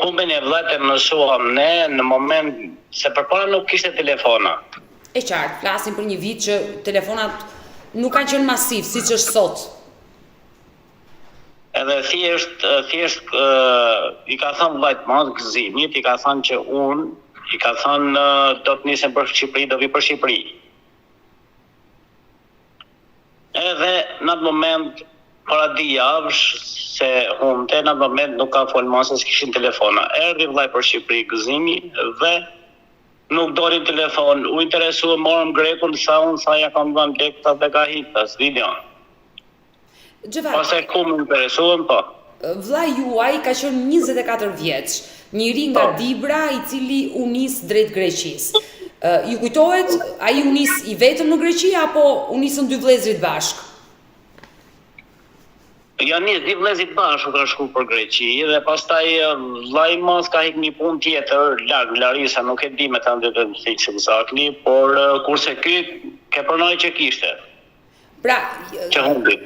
Humbjen e vllajt e mësuam ne në moment se përpara nuk kishte telefona. E qartë, flasim për një vit që telefonat nuk kanë qenë masiv, siç është sot. Edhe thjesht i ka thënë vllajt madh Gëzimit, i ka thënë që i ka thënë do të nisem për Shqipëri, do vi për Shqipëri. Edhe në atë moment, para 2 javësh, se humte, në atë moment nuk ka folë më se s'kishin telefona. Erdhi vllai për Shqipëri Gëzimi dhe nuk dori telefon. U interesua, morëm Grekun, sa ja kam dhënë lekta dhe ka hita, s'vidion. Pastaj ku më interesuan, po. Vllai juaj ka qenë 24 vjeç, njëri nga Dibra i cili u nis drejt Greqisë. Ju kujtohet, ai u nis i vetëm në Greqi apo u nisën 2 vëllezërit bashkë? Janë nis 2 vëllezërit bashkë ka shku për Greqi dhe pastaj vllai mos ka hik një punë tjetër larg Larisa, nuk e di me ta të thik exactly, por kurse ky ke pronoi që kishte. Pra, që humbi.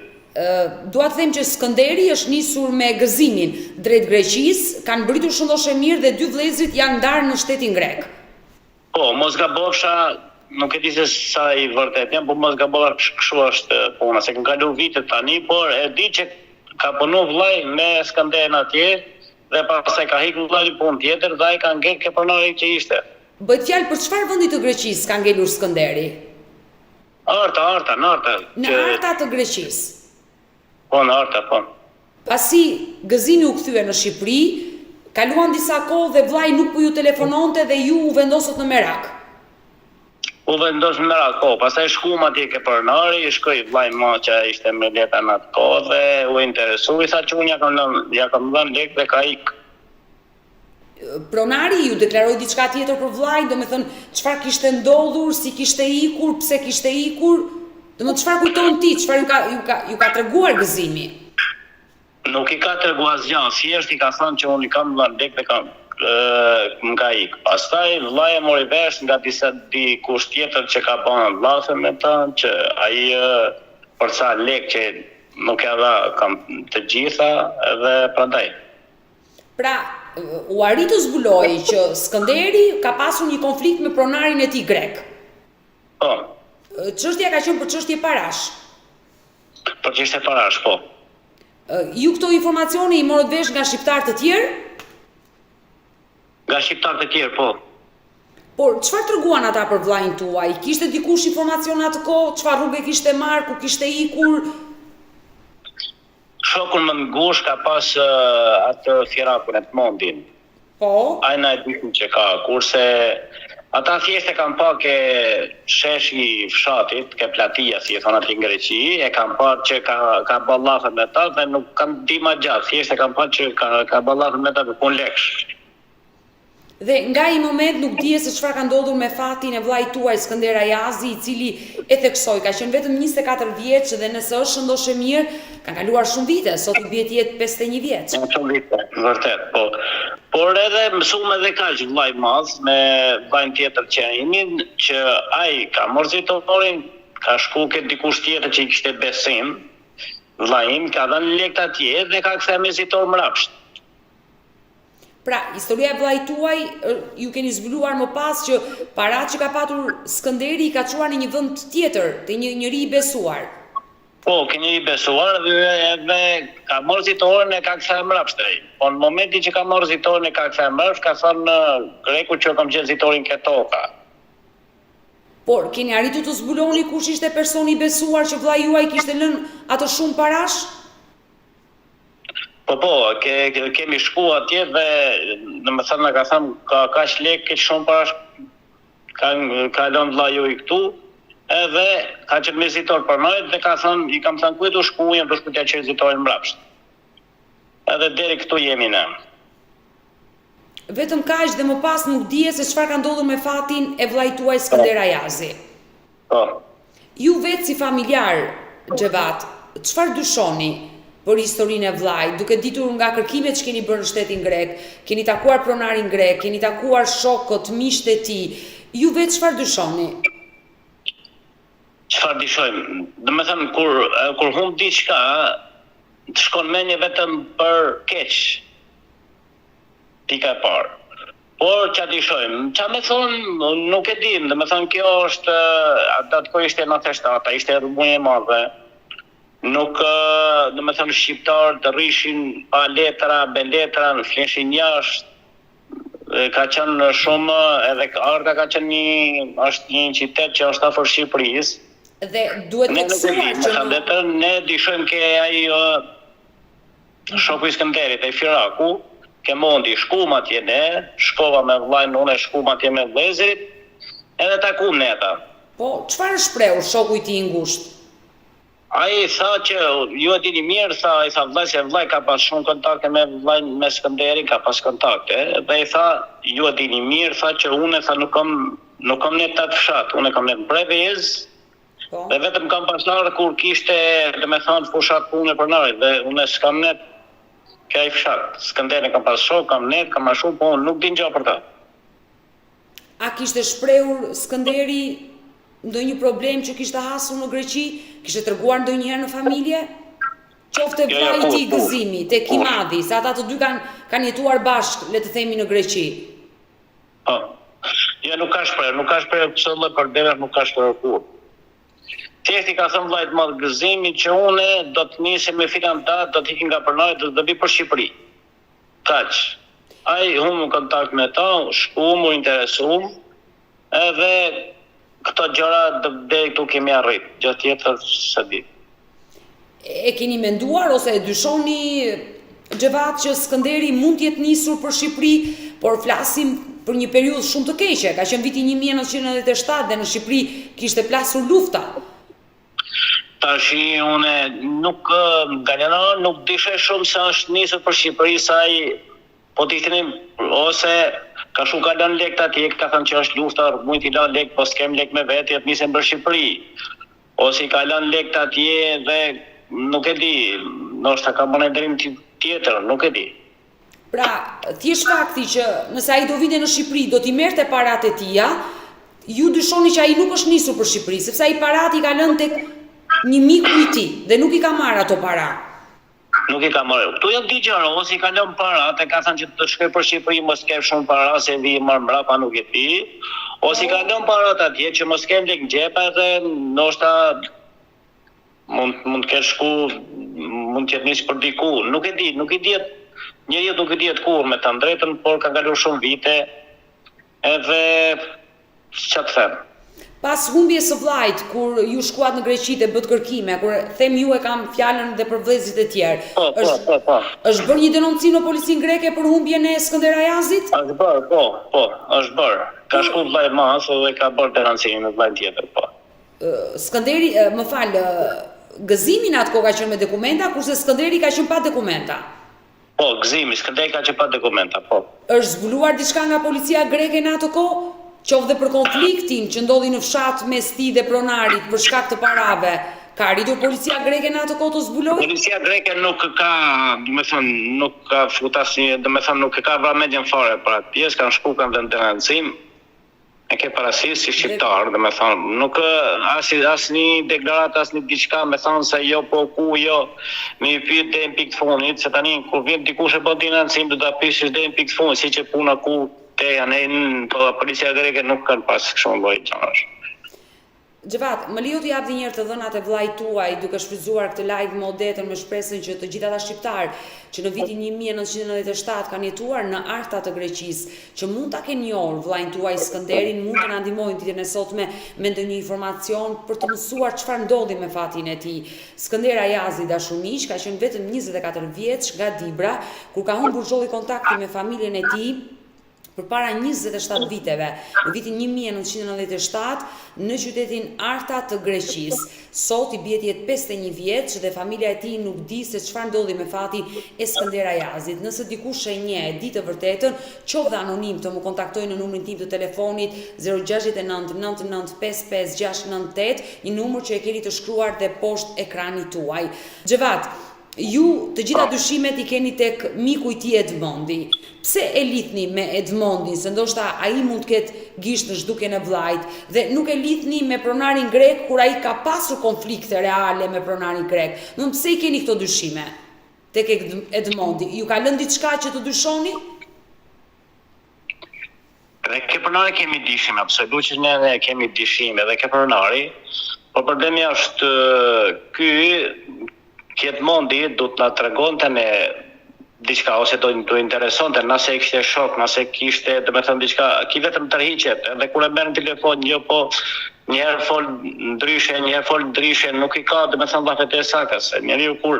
Dua të them që Skënderi është nisur me Gëzimin drejt Greqisë, kanë mbritur shëndoshë mirë dhe 2 vëllezërit janë ndarë në shtetin grek. Po, mos gabofsha, nuk e di se sa i vërtet jam, po mos gabofsha kështu është puna, se kanë kaluar vite tani, por e di që ka punu vllai me Skënderin atje dhe pastaj ka hikur vllai punë tjetër dhe ai ka ngel ke pronari që ishte. Bëhet fjalë për çfarë vendi të Greqisë ka ngelur Skënderi? Arta. Në Arta të Greqisë. Po, në Arta, po. Pasi Gëzimi u kthye në Shqipëri, kaluan disa kohë dhe vllai nuk po ju telefononte dhe ju u vendosët në merak. U vendos në merak, po. Pastaj shkuam atje ke pronari, shkoi vllai më që ishte me leta në atë kohë dhe u interesoi, sa që unë ja kam dhënë lekë dhe ka ik. Pronari ju deklaroi diçka tjetër për vllain, domethënë çfarë kishte ndodhur, si kishte ikur, pse kishte ikur, domethënë çfarë kujton ti, çfarë ju ka treguar Gëzimi? Nuk i ka treguar asgjë, thjesht i ka thënë që unë i kam dhënë lekë dhe më ka ik. Pastaj vllai e mori vesh nga dikush tjetër që ka bën llafe me ta, që ai për sa lekë që nuk e dha kam të gjitha edhe prandaj. Pra, u arrit të zbuloi që Skënderi ka pasur një konflikt me pronarin e tij grek. Po. Çështja ka qenë për çështje parash. Për çështje parash, po. Ju këto informacione i morët vesh nga shqiptar të tjerë? Nga shqiptar të tjerë, po. Por çfarë treguan ata për vllain tuaj? Kishte dikush informacion atë kohë, çfarë rrugë kishte marrë, ku kishte ikur? Shokun më ngush ka pas atë fjerakun e të mondin. Po? Ai na e ditin që ka, kurse ata thjesht e kanë pa ke sheshi i fshatit, ke platia, si e thonë aty në Greqi, e kanë pa që ka ballafe me ta dhe nuk kanë di ma gjatë, thjesht e kanë pa që ka ballafe me ta për pun leksh. Dhe nga i moment nuk dije se çfarë ka ndodhur me fatin e vllait tuaj Skënder Ayazi, i cili e theksoi ka qenë vetëm 24 vjeç dhe nëse është shëndoshë mirë, ka kaluar shumë vite, sot i bie të jetë 51 vjeç. Shumë vite, vërtet, po. Por edhe mësuam edhe kaq vllai madh me vllajin tjetër që jemi, që ai ka marrë zitorin, ka shku ke dikush tjetër që i kishte besim, vllai ka dhënë lekë atje dhe ka kthyer me zitor mbrapsht. Pra, historia e vllait tuaj ju keni zbuluar më pas që paratë që ka patur Skënderi i ka çuar në një vend tjetër, te një njeri i besuar. Po, ke njëri besuar dhe edhe ka marrë zitorin e ka kthyer mbrapsht ai. Po në momentin që ka marrë zitorin e ka kthyer mbrapsht, ka thënë greku që kam gjetë zitorin ke toka. Por keni arritur të zbuloni kush ishte personi i besuar që vllai juaj kishte lënë atë shumë parash? Po, kemi shku atje dhe domethënë na ka thënë ka kaq lekë që shumë parash ka lënë vllai juaj këtu, edhe ka qenë me zitor për mëjt dhe ka thënë, i kam thënë kujtu shku, jam do shkutja që zitorin mbrapsht. Edhe deri këtu jemi ne. Vetëm kaq dhe më pas nuk dije se çfarë ka ndodhur me fatin e vllait tuaj Skënder Ayazi. Po. Ju vetë si familjar, Xhevat, çfarë dyshoni për historinë e vllait, duke ditur nga kërkimet që keni bërë në shtetin grek, keni takuar pronarin grek, keni takuar shokët, miqtë e tij, ju vetë çfarë dyshoni? Çfarë dyshojmë? Domethënë kur humb diçka, të shkon mendje vetëm për keq. Pika e parë. Por ç'a dyshojmë? Ç'a më thonë, nuk e dim, domethënë kjo është atë kohë ishte 97, ishte rrëmuj e madhe. nuk, domethënë shqiptarët rrishin pa letra, me letra, në fleshin jashtë. Ka qenë shumë, edhe Arka ka qenë është një qytet që është afër Shqipërisë. Dhe duhet të kësuar që ne dishojmë ke ai shoku i Skënderit, ai Firaku, ke mondi shkuam atje ne, shkova me vllajën unë, shkuam atje me vëllezërit, edhe takuam ne ata. Po, çfarë shpreu shoku i tij i ngushtë? Ai tha që ju e dini mirë, ai tha vllai se vllai ka pas shumë kontakte me vllain me Skënderin, ka pas kontakte, dhe i tha ju e dini mirë, tha që unë tha nuk kam net atë fshat, unë kam net brevez, dhe vetëm kam pasur kur kishte, domethënë fushat punë për narit, dhe unë s'kam net kaj fshat. Skënderin kam pas shok, kam net, kam ma shumë, po unë nuk din gjë për ta. A kishte shprehur Skënderi ndonjë problem që kishte hasur në Greqi? Kishte treguar ndonjëherë në familje? Qofte vllai i tij Gëzimi, tek i madhi, se ata të dy kanë jetuar bashkë, le të themi, në Greqi. Po. Ja nuk ka shprehur çdo lloj probleme, nuk ka shprehur kur. Thjesht i ka thënë vllait të madh Gëzimi që unë do të nisem me filan datë, do të ikim nga pronari, do të vi për Shqipëri. Kaq. Ai humb kontakt me ta, shkuam, u interesuam, edhe këto gjëra deri këtu kemi arrit, gjë tjetër s'e di. E keni menduar ose e dyshoni Xhevat që Skënderi mund të jetë nisur për Shqipëri, por flasim për një periudhë shumë të keqe, ka qenë viti 1997 dhe në Shqipëri kishte plasur lufta. Tashi unë nuk dishe shumë se është nisur për Shqipëri, sa ai po t'i thënim ose ka shumë ka lënë lekt atje, ka thënë që është lufta, mund t'i lënë lekt, po s'kem lekt me vetë, jetë nisem për Shqipëri. Ose i ka lënë lekt atje dhe nuk e di, ndoshta ka bënë ndrim tjetër, nuk e di. Pra, thjesht fakti që nëse ai do vinte në Shqipëri, do t'i merrte paratë e tia, ju dyshoni që ai nuk është nisur për Shqipëri, sepse ai paratë i ka lënë tek një miku i tij dhe nuk i ka marrë ato para. Nuk i ka marrë. Ktu janë dy gjëra, ose i ka lënë paratë, ka thënë që të shkoj për Shqipëri mos kem shumë para se vi më mbrapa, nuk e di. Ose i ka lënë paratë atje që mos kem lek xhepa dhe ndoshta mund të kesh shku, mund të jetë nis për diku, nuk e di, njeriu nuk e dihet kur me të drejtën, por ka kaluar shumë vite, edhe ç'a të them. Pas humbjes së vllajt, kur ju shkuat në Greqi dhe bët kërkime, kur them ju e kam fjalën dhe për vëllezërit e tjerë. Po. Është bërë një denoncim në policinë greke për humbjen e Skënder Ayazit? Është bërë, po, është bërë. Ka shku vllai mas dhe ka bërë denoncimin me vllajin tjetër, po. Skënderi, më fal, Gëzimi në atë kohë ka qenë me dokumenta, kurse Skënderi ka qenë pa dokumenta. Po, Gëzimi, Skënderi ka qenë pa dokumenta, po. Është zbuluar diçka nga policia greke në atë kohë? Qoftë dhe për konfliktin që ndodhi në fshat mes tij dhe pronarit për shkak të parave, ka arritur policia greke në atë kohë të zbulojë? Policia greke nuk ka, nuk ka fut asnjë, nuk ka vrarë mendjen fare për atë pjesë, kanë shku kanë dhënë denoncim. E ke parasysh si shqiptar, nuk asnjë deklaratë, asnjë diçka, se jo po ku jo, me i pyet deri në pikë të fundit, se tani kur vjen dikush e bën denoncim do ta pyesësh deri në pikë të fundit, siç e puna ku te janë, po policia greke nuk kanë pas kështu lloj gjërash. Xhevat, më lejo të jap edhe një herë të dhënat e vllait tuaj, duke shfrytzuar këtë live me Odetën me shpresën që të gjithë ata shqiptar që në vitin 1997 kanë jetuar në arta të Greqisë, që mund ta kenë njohur vllain tuaj Skënderin, mund të na ndihmojnë ditën e sotme me ndonjë informacion për të mësuar çfarë ndodhi me fatin e tij. Skënder Ayazi dashurish ka qenë vetëm 24 vjeç nga Dibra, kur ka humbur çolli kontakti me familjen e tij përpara 27 viteve, në vitin 1997, në qytetin Arta të Greqisë. Sot i bie të jetë 51 vjeç dhe familja e tij nuk di se çfarë ndodhi me fatin e Skënder Ayazit. Nëse dikush e njeh, e di të vërtetën, qoftë anonim të më kontaktojë në numrin tim të telefonit 069 99 55 698, një numër që e keni të shkruar dhe poshtë ekranit tuaj. Xhevat, ju të gjitha dyshimet i keni tek miku i tij Edmondi. Pse e lidhni me Edmondin, se ndoshta ai mund të ketë gisht në zhdukjen e vllajt dhe nuk e lidhni me pronarin grek kur ai ka pasur konflikte reale me pronarin grek. Pse i keni këto dyshime tek Edmondi? Ju ka lënë diçka që të dyshoni? Dhe ke pronari kemi dyshime, absolut që ne kemi dyshime dhe ke pronari, por problemi është Kjetë mondi du të na tregonte ne diçka ose do interesonte, nëse kishte shok, nëse kishte, domethënë diçka, ki vetëm tërhiqet, edhe kur e merr në telefon, jo po njëherë fol ndryshe, njëherë fol ndryshe, nuk i ka domethënë vërtet e saktë, se njeriu kur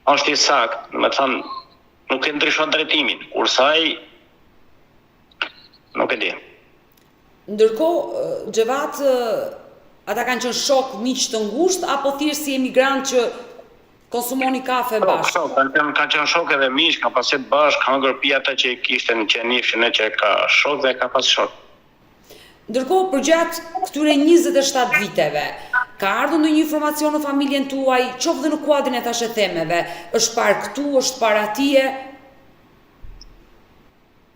është i saktë, domethënë nuk e ndryshon drejtimin, kurse ai nuk e di. Ndërkohë, Xhevat, ata kanë qenë shok miq të ngushtë apo thjesht si emigrant që konsumoni kafe bashkë? Kanë qenë shok edhe miq, kanë pasit bashkë, kanë hëngur pija ata që kishte në qenifshin e që ka shok dhe ka pas shok. Ndërkohë, përgjatë këtyre 27 viteve, ka ardhur ndonjë informacion në familjen tuaj, qoftë në kuadrin e thashë themeve, është parë këtu, është parë atje?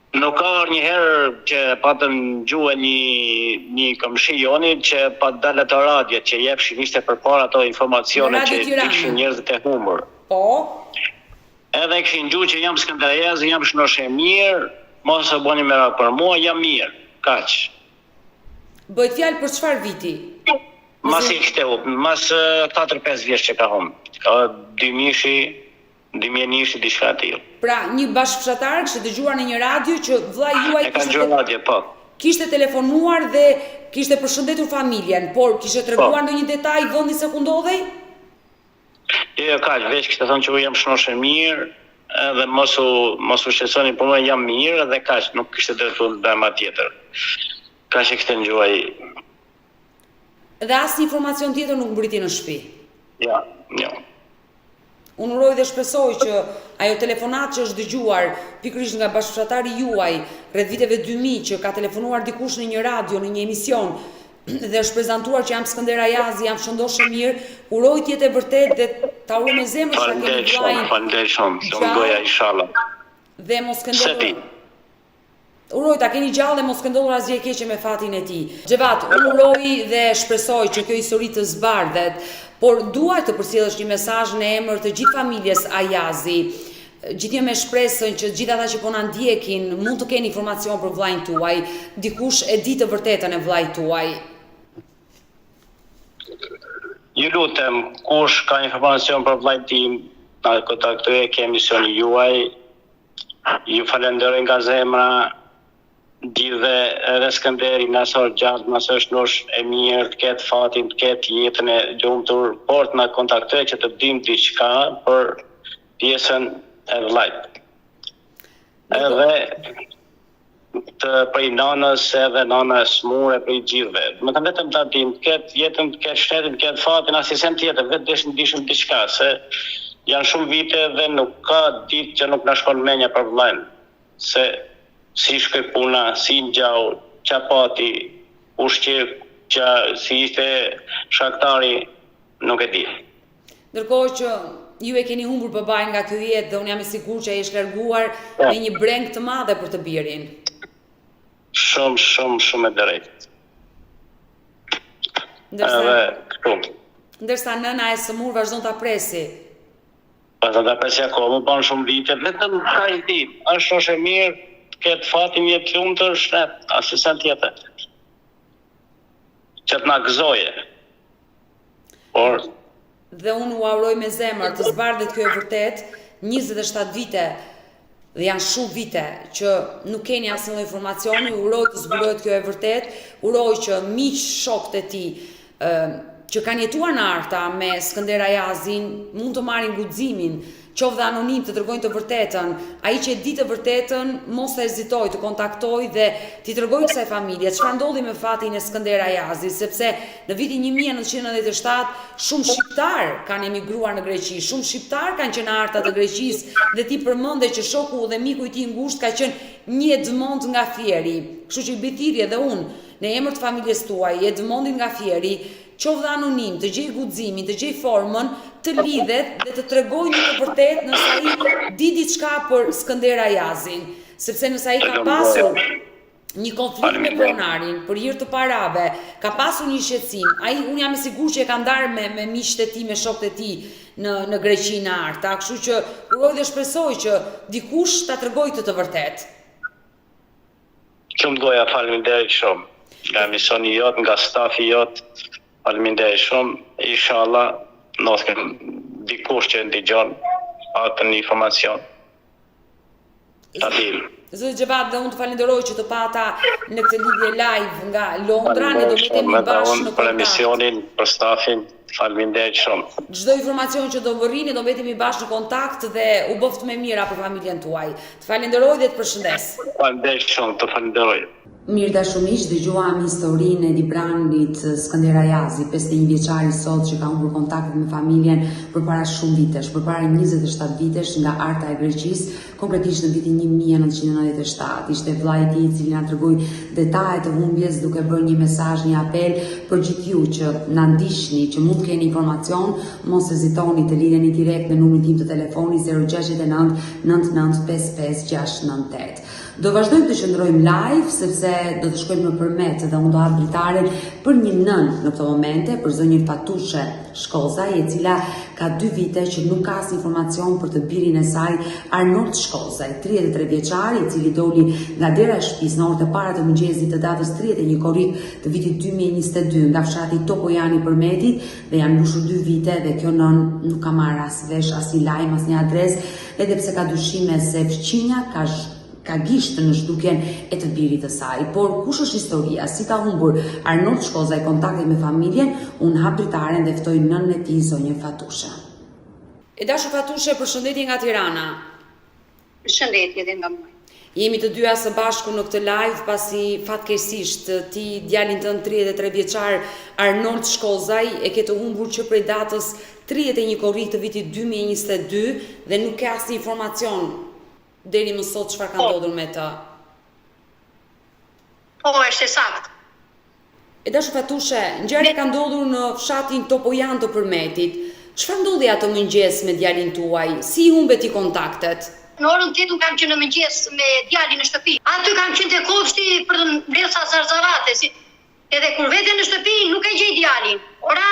Nuk ka arë njëherë që patën gjuhë një këmshi joni që pat dalë të radje që jepshin ishte përpara ato informacione që ishin njerëzit e humbur. Po? Edhe kishin gjuhë që jam skënderajaz, jam shnoshe mirë, mos e boni merak për mua, jam mirë, kaq. Bëhet fjalë për çfarë viti? Mas i kishte mas 4-5 vjeç që ka humbur. Ka 2001 diçka e tillë. Pra, një bashkëfshatar kishte dëgjuar në një radio që vllai juaj kishte telefonuar dhe kishte përshëndetur familjen, por kishte treguar ndonjë detaj vendi se ku ndodhej? Jo, kaq, veç kishte thënë që u jam shnoshe mirë, edhe mos u shqetësoni, po unë jam mirë edhe kaq, nuk kishte drejtuar dëma tjetër. Kaq e kishte ngjuar ai. Dhe asnjë informacion tjetër nuk mbriti në shtëpi. Ja, jo. Unë uroj dhe shpresoj që ajo telefonat që është dëgjuar pikërisht nga bashkëfshatari juaj rreth viteve 2000 që ka telefonuar dikush në një radio, në një emision dhe është prezantuar që jam Skënder Ayazi, jam shëndoshë mirë, uroj të jetë e vërtet dhe ta uroj me zemër që ta keni vllajin. Faleminderit shumë, do goja inshallah. Dhe mos këndoj. Uroj ta keni gjallë dhe mos këndoj asgjë e keqe me fatin e tij. Xhevat, unë uroj dhe shpresoj që kjo histori të zbardhet. Por duaj të përcjellësh një mesazh në emër të gjithë familjes Ayazi, gjithnjë me shpresën që gjithë ata që po na ndjekin mund të kenë informacion për vllajin tuaj, dikush e di të vërtetën e vllajit tuaj. Ju lutem, kush ka informacion për vllajin tim, na kontaktoj ke emisioni juaj. Ju falenderoj nga zemra. Gjithë edhe Skënderi, nëse është gjatë, nëse është nosh e mirë, të ketë fatin, të ketë jetën e lumtur, por të na kontaktoj që të dim diçka për pjesën e vllajt. Edhe të prej nanës edhe nana e smur e prej gjithëve. Më të vetëm ta dim, të ketë jetën, të ketë shtetin, të ketë fatin, asnjë tjetër, vetë dishim diçka, se janë shumë vite dhe nuk ka ditë që nuk na shkon menja për vllajin. Se si shkoj puna, si ngjau, qa pati, ushqim, si ishte shaktari, nuk e di. Ndërkohë që ju e keni humbur babain nga ky jetë dhe unë jam i sigurt që ai është larguar me një breng të madhe për të birin. Shumë e drejtë. Ndërsa nëna e sëmur vazhdon ta presi. Vazhdon ta presi akoma, bën shumë vite, vetëm ka i di, është e mirë, këtë fatin jetë lumtur, shnet, asnjë tjetër. Që të na gëzoje. Por dhe unë u auroj me zemër të zbardhet kjo e vërtet, 27 vite dhe janë shumë vite që nuk keni asnjë informacioni, uroj të zbulohet kjo e vërtet, uroj që miq shokët e tij që kanë jetuar në Arta me Skënder Ayazin mund të marrin guximin, qoftë dhe anonim të tregojnë të vërtetën, ai që e di të vërtetën mos të hezitoj të kontaktoj dhe t'i tregoj kësaj familje çfarë ndodhi me fatin e Skënder Ayazit, sepse në vitin 1997 shumë shqiptar kanë emigruar në Greqi, shumë shqiptar kanë qenë në Arta të Greqisë dhe ti përmende që shoku dhe miku i tij ngushtë ka qenë një Edmond nga Fieri. Kështu që i bëj thirrje dhe unë në emër të familjes tuaj, Edmondit nga Fieri, qoftë dhe anonim, të gjej guximin, të gjej formën, të lidhet dhe të tregojë një të vërtetë nëse ai di diçka për Skënder Ayazin, sepse nëse ai ka pasur një konflikt me pronarin për hir të parave, ka pasur një shqetësim, ai unë jam i sigurt që e ka ndarë me miqtë e tij, me shokët e tij në Greqi në Arta, kështu që uroj dhe shpresoj që dikush ta tregojë të vërtetë. Shumë goja, faleminderit shumë nga emisioni jot, nga stafi jot. Faleminderit shumë. Inshallah nëse dikush që ndigjon atë një informacion. Ta dim. Zoti Xhevat, dhe unë të falenderoj që të pata në këtë lidhje live nga Londra, ne do mbetemi bashkë në për kontakt. emisionin, për stafin, faleminderit shumë. Çdo informacion që do vërrini do mbetemi bashkë në kontakt dhe u bëft me mira për familjen tuaj. Të falenderoj dhe të përshëndes. Faleminderit shumë, të falenderoj. Mirë dashumiq, dëgjuam historinë e Librandit Skënder Ayazi, 51 vjeçari sot që ka humbur kontaktin me familjen përpara shumë vitesh, përpara 27 vitesh nga Arta e Greqisë, konkretisht në vitin 1997. Ishte vllai i tij i cili na tregoi detajet e humbjes duke bërë një mesazh, një apel për gjithë ju që na ndiqni, që mund të keni informacion, mos hezitoni të lidheni direkt në numrin tim të telefonit 069 99 55 698. Do vazhdojmë të qëndrojmë live, sepse do të shkojmë në përmet dhe unë do hap dritaren për një nën në këto momente, për zonjën Fatushe Shkozaj, e cila ka 2 vite që nuk ka as informacion për të birin e saj Arnold Shkozaj, 33 vjeçar, i cili doli nga dera e shtëpisë në orët e para të mëngjesit të datës 31 korrik të vitit 2022 nga fshati Topojani Përmetit dhe janë mbushur 2 vite dhe kjo nën nuk ka marrë as vesh, as një lajm, as një adresë, edhe pse ka dyshime se fqinja ka gisht në shtukjen e të birit të saj. Por kush është historia, si ka humbur Arnold Shkozaj kontaktin me familjen, unë hap dritaren dhe ftoj nënën e tij, zonjën Fatushe. E dashur Fatushe, përshëndetje nga Tirana. Përshëndetje dhe nga mua. Jemi të dyja së bashku në këtë live pasi fatkeqësisht ti djalin tënd 33 vjeçar Arnold Shkozaj e ke të humbur që prej datës 31 korrik të vitit 2022 dhe nuk ke asnjë informacion deri më sot çfarë ka ndodhur me të. Po, është saktë. E dashur Fatushe, ngjarja ka ndodhur në fshatin Topojan të Përmetit. Çfarë ndodhi atë mëngjes me djalin tuaj? Si i humbet i kontaktet? Në orën 8 kam qenë në mëngjes me djalin në shtëpi. Aty kam qenë te kofshi për të mbledhur sa zarzarate, edhe kur vete në shtëpi nuk e gjej djalin. Ora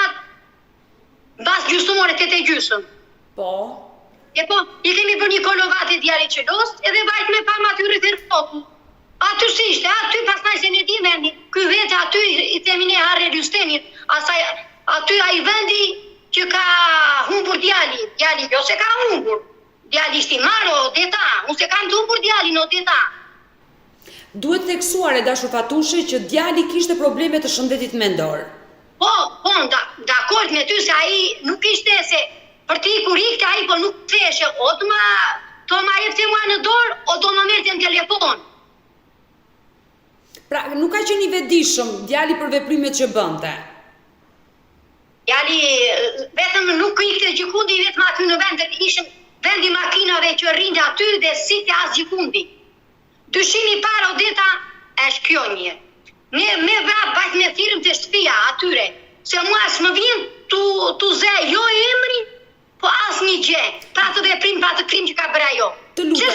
mbas gjysmore 8:30. Po. E po, i kemi bërë një kolovat e djalit që lost, edhe vajt me pam aty rreth foku. Aty si ishte, aty pastaj se ne di vendi, ky vete aty i themi ne Harre Lystenit, asaj aty ai vendi që ka humbur djali jo se ka humbur. Djali ishte i marrë o deta, unë se kam të humbur djalin o deta. Duhet theksuar e dashur Fatushe që djali kishte probleme të shëndetit mendor. Po, dakord me ty se ai nuk ishte se për ti kur ikte ai po nuk theshe, o të ma jepte mua në dorë, o do më merte në telefon. Pra, nuk ka qenë i vetëdijshëm djali për veprimet që bënte. Djali vetëm nuk ikte gjikundi vetëm aty në vendet, ishim vendi makinave që rrinte aty dhe site as gjikundi. Dyshimi para odeta është kjo një. Me vrap bajt me thirrëm të shtëpia atyre, se mua s'më vjen tu ze jo emri, po as një gjë, pa të veprim, pa të krim që ka bërë ajo. Të lutem,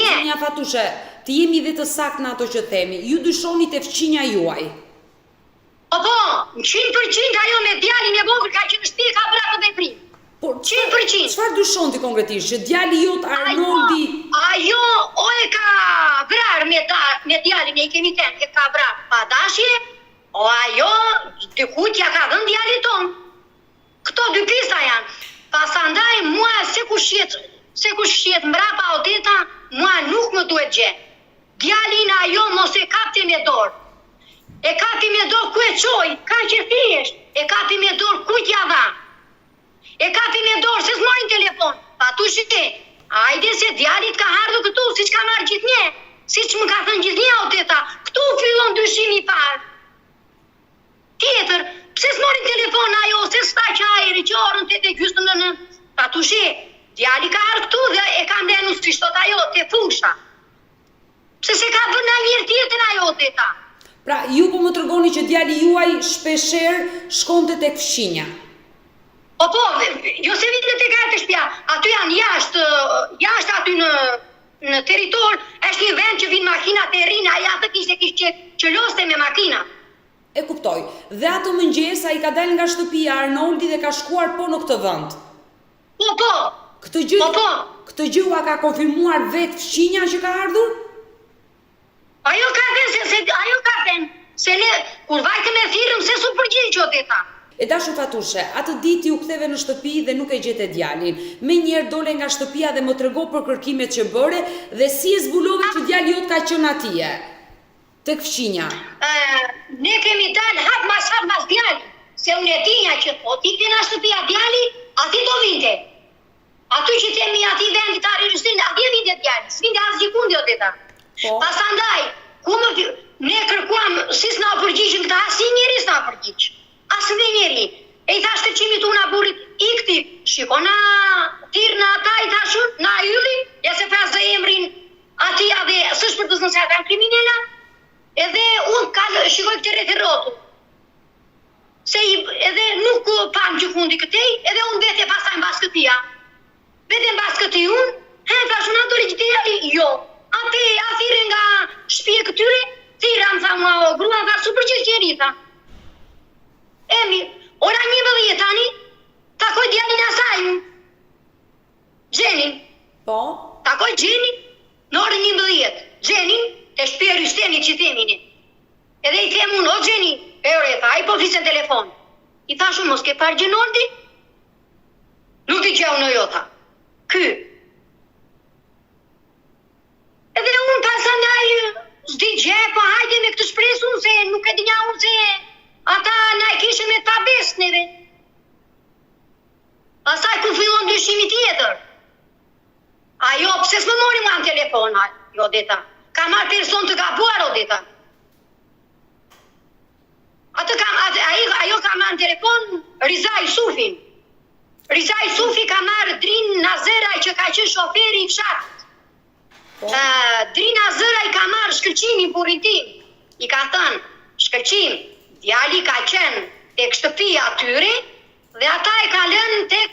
zonja Fatushe, të jemi dhe të saktë në ato që themi. Ju dyshoni te fqinja juaj. Po, 100% ajo me djalin e vogël ka qenë në shtëpi ka bërë ato veprim. Por 100%. Çfarë dyshon ti konkretisht që djali jot Arnoldi Ajo o e ka vrarë me djalin e i kemi thënë, e ka vrarë pa dashje, o ajo dikujt ja ka dhënë djalit ton. Këto dy pista janë. Pasandaj mua se kush jet mbrapa odeta, mua nuk më duhet gjë. Djalin ajo mos e kapti me dorë. E kapi me dorë ku e çoj, ka që thjesht. E kapi me dorë ku t'ja dha. E kapi me dorë se s'morin telefon. Fatushe, ajde se djalit ka ardhur këtu, siç ka marrë gjithnjë. Siç më ka thënë gjithnjë odeta. Këtu fillon dyshimi i parë. Tjetër, pse s'morin telefon ajo, se s'ta qajri që orën 8:30 në Fatushe, djali ka ardhur këtu dhe e ka ndenu si shtot ajo, te fusha. Pse se ka bërë njërë tjetër ajo odeta. Pra, ju po më tregoni që djali juaj shpesher shkonte tek fshinja. Po, jo se vitë tek ajo të shtëpia, aty janë jashtë aty në territor, është një vend që vinë makinat e rina, aja të kishte që loste me makina. E kuptoj. Dhe atë mëngjes ai ka dalë nga shtëpia Arnoldi dhe ka shkuar po në këtë vend. Po. Këtë gjë ua ka konfirmuar vetë fqinja që ka ardhur? Ajo ka thënë se ne kur vajte me thirrëm se su përgjigj odeta. E dashur Fatushe, atë ditë u ktheve në shtëpi dhe nuk e gjete djalin. Me njerë dole nga shtëpia dhe më trego për kërkimet që bëre dhe si e zbulove që djali jot ka qenë atje. Tek fqinja. Ne kemi dalë hap mas djali, se unë e dinja që thot, ikte nga shtëpia djali, ati do vinte. Aty që temi ati vendi të arrestuar, atje vinte djali, s'vinte as gjikundi o teta. Pasandaj, ne kërkuam si s'na përgjigjën këta, as njëri s'na përgjigj. Asë dhe njeri, e i thash të qimit una burit, ikti, shiko na tirë na ata, i thashur, na ylli, ja se pas dhe emrin atia dhe sësh për të zënë se ata në kriminella, edhe unë shikoj këtë referotu, se edhe nuk pam gjikundi këtej, edhe unë vete pasaj mbas këtia. Vete mbas këti unë, thash unë ato regjiteri, jo, a thire nga shpije këtyre, thira më tha mua o grua, tha su përgjith qeri, tha. Emi, ora 11 tani, takoj djalin asaj, Gjenin. Po? Takoj Gjenin në orën 11, Gjenin të shpia Rysteni që temini. Edhe i them unë, o Gjeni, e ore, tha, i po flisën telefon. I thashu, mos ke parë Gjenoldi? Nuk t'i gjau në jo, tha. Ky. Edhe unë pasandaj, s'di gjë, po hajde me këtë shpresun, se nuk e dinja unë se ata na e kishë me të pabesë neve. Pastaj ku fillon dyshimi tjetër. Ajo, pse s'më mori mua në telefon, jo deta. Ka marrë person të gabuar, o deta. Ajo ka marrë në telefon Rizaj Sufin. Rizaj Sufi ka marrë Drin Nazeraj që ka qenë shoferi i fshatit. Drin Nazeraj ka marrë shkëlqimin burin tim. I ka thënë, shkëlqim, djali ka qenë tek shtëpia atyre dhe ata e ka lënë tek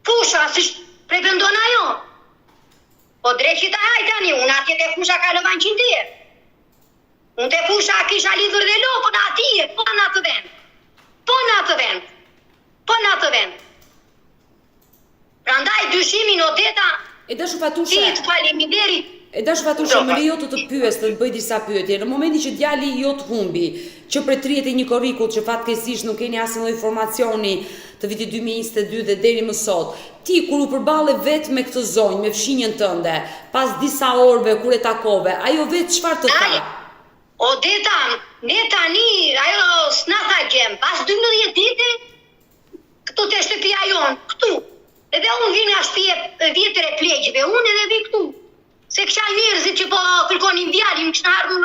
fusha, si pretendon ajo. Po dreqit a hajtani, unë atje te fusha ka lëvan qindirë. Unë te fusha kisha lidhur dhe lopën atje, po në atë vend. Po në atë vend. Po në atë vend. Prandaj dyshimin o deta, E dashu Fatushe. ti të faleminderit. E dash Fatushe, më lejo të pyes, të bëj disa pyetje. Në momentin që djali jot humbi, që prej 31 korrikut që fatkeqësisht nuk keni asnjë informacioni të vitit 2022 dhe deri më sot, ti kur u përballe vetë me këtë zonjë, me fshinjën tënde, pas disa orëve kur e takove, ajo vetë çfarë të tha? O deta, ne tani, ajo s'na tha gjem, pas 12 dite, këtu te shtëpia jonë, këtu. Edhe unë vi nga shtëpia vjetër e plegjve, unë edhe vi këtu. Se kisha njerëzit që po kërkonin djalin, më kishte ardhur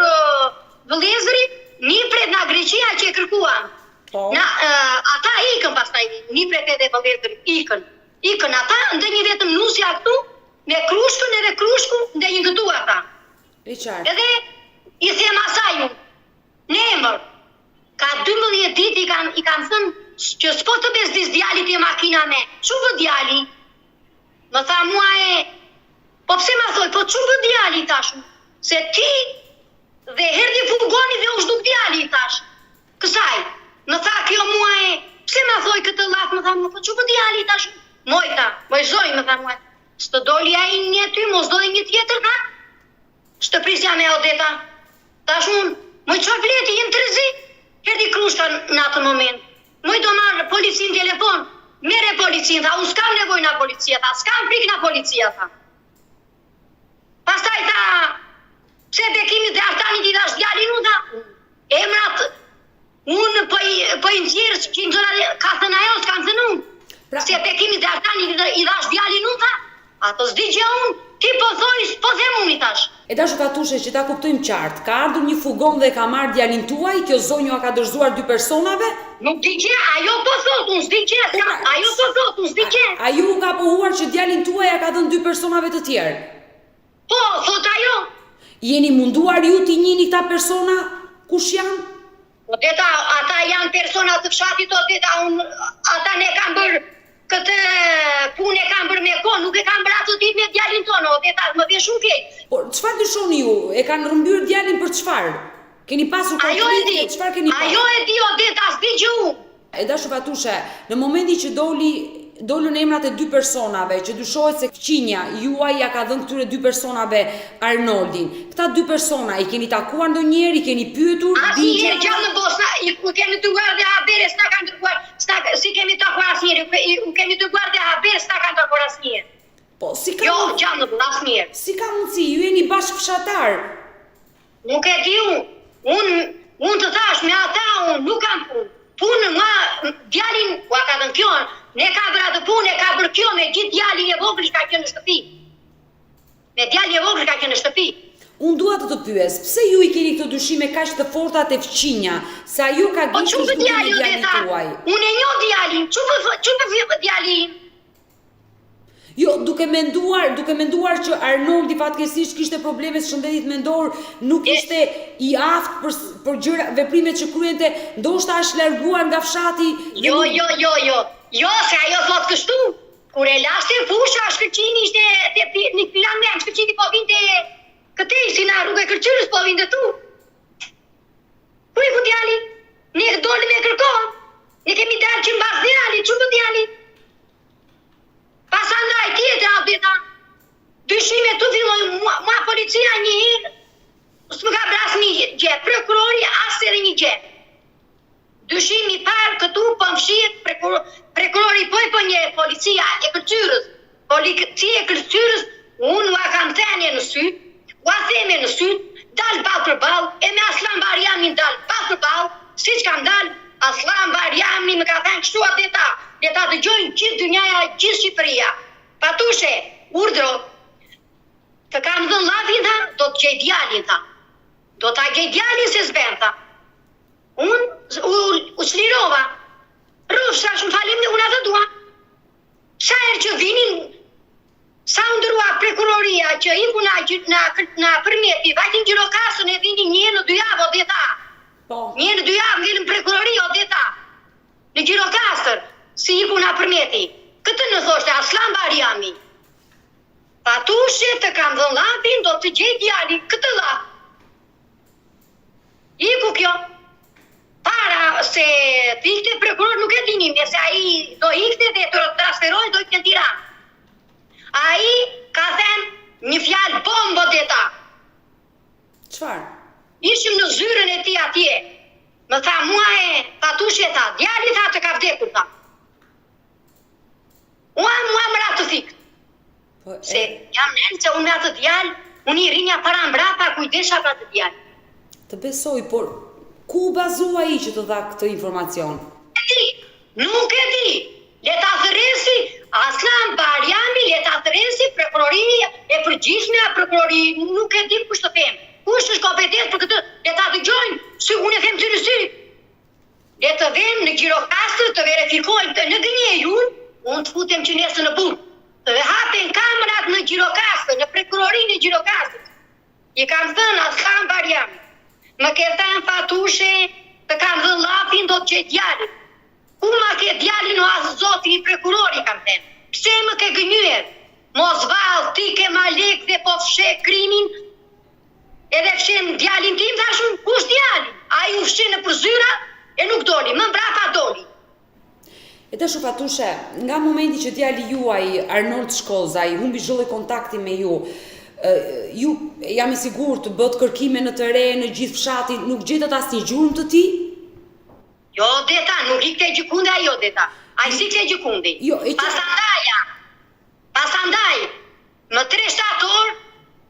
vëllezëri, nipret nga Greqia që e kërkuam. Ata ikën pastaj, nipret edhe vëllezëri ikën. Ikën ata, ndë një vetëm nusja këtu, me krushkën edhe krushku, ndë një këtu ata. Edhe i them asaj unë, në emër, ka 12 ditë i kanë thënë që s'po të bezdis djalit e makina me. Që vë djali? Më tha mua po pse ma thoj, po që vë djali tashu? Se ti dhe herdi furgoni dhe u shduk djali tash. Kësaj, më tha kjo mua pse ma thoj këtë laf, më tha mua, po që vë djali tashu? Mojta, mojzoj, më tha mua, s'të doli a i një ty, mos doli një tjetër, ha? Shtëprisja me odeta. Tash unë, moj qoj vleti, jem të rëzi, herdi krushka në atë moment. Moj do marrë policin telefon, mere policin, tha, unë s'kam nevoj nga policia, tha, s'kam prik nga policia, tha. Pastaj tha, pse bekimit dhe artanit i dhash djalin unë, tha, emrat, unë po i nëzirë që në zona ka thënë ajo, s'kam thënë unë. Se bekimit dhe artanit i dhash djalin unë, tha, ato s'di gjë unë, ti po thoi, po them unë i tash. E dashu Fatushe, që ta kuptojmë qartë, ka ardhur një fugon dhe ka marrë djalin tuaj, kjo zonjë a ka dorëzuar 2 personave? Nuk di gjë, ajo po thot, unë s'di gjë, ajo po thot, unë s'di gjë. A ju ka pohuar që djalin tuaj a ka dhënë 2 personave të tjerë? Po, thot ajo. Jeni munduar ju t'i njihni këta persona kush janë? Po deta, ata janë persona të fshatit, o deta, ata ne kam bërë këtë punë e kam bërë me kohë, nuk e kam bërë atë ditë me djalin tonë, o deta, më vjen shumë keq. Por çfarë dyshoni ju? E kanë rrëmbyer djalin për çfarë? Keni pasur konflikte? Çfarë keni pasur? Ajo e di, o deta, s'di gjë unë. E dashu Fatushe, në momentin që dolën emrat e 2 personave, që dyshohet se fqinja juaj ja ka dhënë këtyre 2 personave Arnoldin. Këta 2 persona i keni takuar ndonjëherë, i keni pyetur? Asnjëherë gjallë në Bosna, i kemi dëgjuar dhe habere, s'na kanë dërguar, s'na u kemi dëgjuar dhe habes ta kanë të asnjë. Po, si ka Jo, gjanë në asnjë. Si ka mundësi, ju jeni bashkëfshatar. Nuk e di unë të thash me ata, unë nuk kam punë. Punë ma djalin, ka dhënë kjo, ne ka bërë atë punë, ka bërë kjo me gjithë djalin e vogël që ka qenë në shtëpi. Me djalin e vogël ka qenë në shtëpi. Unë dua të pyes, pse ju i keni këto dyshime kaq të forta te fqinja, se ajo ka gjithë çu djalin tuaj? Unë e njoh djalin, çu djalin. Jo, duke menduar që Arnoldi fatkeqësisht kishte probleme shëndetit mendor, nuk ishte i aftë për gjëra, veprimet që kryente, ndoshta është larguar nga fshati. Jo, se ajo thot kështu. Kur e laste fusha, shkëlqini ishte në filan me, shkëlqini po vinte këtej, si na rrugë e Kërqyrës po vinte tu. Ku i ku djali? Ne dolëm me kërkon. Ne kemi dalë që mbas djali, çu ku djali? Pasandaj tjetër abdeta, dyshime të filloj, ma policia një herë, s'më ka bras një gjë, prokurori asë edhe një gjë. Dyshimi parë këtu pëmshirë, prokurori po një policia e Kërqyrës, policia e Kërqyrës, unë ma kam thënë në sy, ua theme në sy, dalë balë për balë, e me Aslan Barjami dalë balë për balë, si që kam dalë, Aslan Barjami më ka thënë kështu abdeta, le ta dëgjojnë gjithë dynjaja, gjithë Shqipëria. Patushe, urdhro, të kam dhënë llafin tha, do të gjej djalin tha. Do ta gjej djalin se s'ben tha. Unë u çlirova. Rrufsha, më falim, unë atë dua. Sa herë që vinin, sa u ndërua prokuroria që iku na përmeti, vajtin gjirokastën e vinin një në 2 javë, o dhe tha. Një në 2 javë ngellën prokuroria, o dhe tha. Në gjirokastër, si iku na përmeti. Këtë në thoshte Aslan Barjami. Patushe, të kam dhënë llafin, do të gjej djalin, këtë llaf. Iku kjo. Para se të ikte prokuror nuk e dinim, se ai do ikte dhe të transferoj, do ikte në Tiranë. Ai ka thënë një fjalë bombo deta. Çfarë? Ishim në zyrën e tij atje. Më tha mua Patushe tha, djali tha të ka vdekur tha. Mua më ratë të thikë. Se jam nëllë që unë me atë djallë, unë i rinja para mbrapa, kujdesha për atë djallë. Të besoj, por ku bazua i që të dha këtë informacion? Nuk e di. Le ta thëresi Aslan Barjami, le ta thëresi prokuroria e përgjithshme, prokuroria nuk e di kush të them. Kush është kompetent për këtë? Le ta dëgjojnë, se unë e them sy. Le të vem në gjirokastër të verifikojnë të në gënje junë, unë të futem që nesë në burë. Të hapen kamerat në gjirokastër, në prokurorinë e gjirokastër. I kam thënë Aslan Barjami. Më ke thënë Patushe, të kam dhënë llafin, do të gjej djalin. Ku ma ke djalin o asë zoti i prokurori, kam thënë. Pse më ke gënyer? Mos vallë, ti ke ma lek dhe po fshe krimin, edhe fshem djalin tim, thashun, kush djalin? Ai u fshe në përzyra, e nuk doli, më mbrapa doli. E të shu Patushe, nga momenti që djali juaj, Arnold Shkoza, i humbi çdo kontakti me ju, ju jam i sigurt të bët kërkime në të re, në gjithë fshatin, nuk gjetët asnjë gjurmë të ti? Jo, deta, nuk ikte gjikundi ajo, deta. Ai sikte gjikundi. Jo, Pasandaj, më 3 shtator,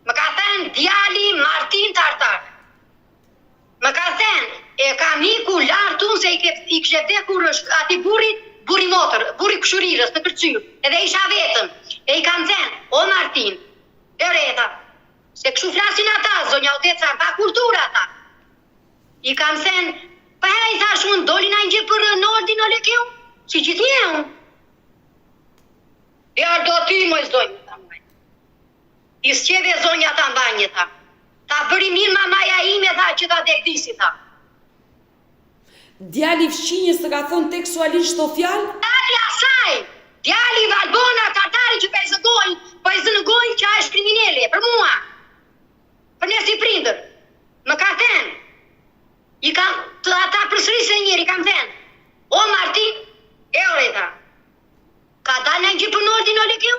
më ka thënë djali Martin Tartar. Më ka thënë, e kam iku lartë unë se i kështë vdekur ati burri motër, burri këshurirës në Kërqyrë, edhe isha vetëm. E i kam thënë, o Martin, e reta, se kështu flasin ata, zonja Odeca, pa kultura ata. I kam thënë, pa i thash unë, doli na një për Nordin o lekeu, si gjithë një unë. Ja, do ty moj zonjë, ta mbaj. I s'qeve zonja ta mbajnje, ta. Ta bëri mirë mamaja ime, tha, që ta dekdisi, ta. Djali fqinjës të ka thonë tekstualisht të fjalë? Djali asaj, djali Valbona, Tartari që po e zënëgojnë që a është kriminele, për mua. Për ne si prindër. Më ka thënë, i kam, të ata përsëri se njëri, kam thënë, o Martin, e oreta, ka dalë në një për Nordin o lekeu?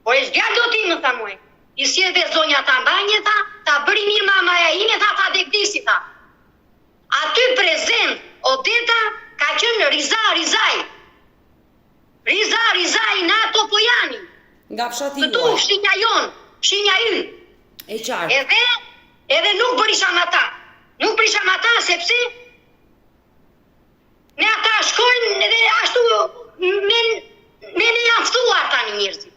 Po e s'djallë do ti, më tha muaj. I sjeve zonja ta mbajnje, tha, ta bëri mirë mamaja ime, tha, ta dekdisi, tha. Aty prezent, Odeta ka qenë Rizaj. Nga fshati Këtu, juaj. fshinja jonë, fshinja ynë. E qartë. Edhe nuk bërisha me ata. Nuk bërisha me ata, sepse me ata shkojnë edhe ashtu me ne janë ftuar tani njerëzit.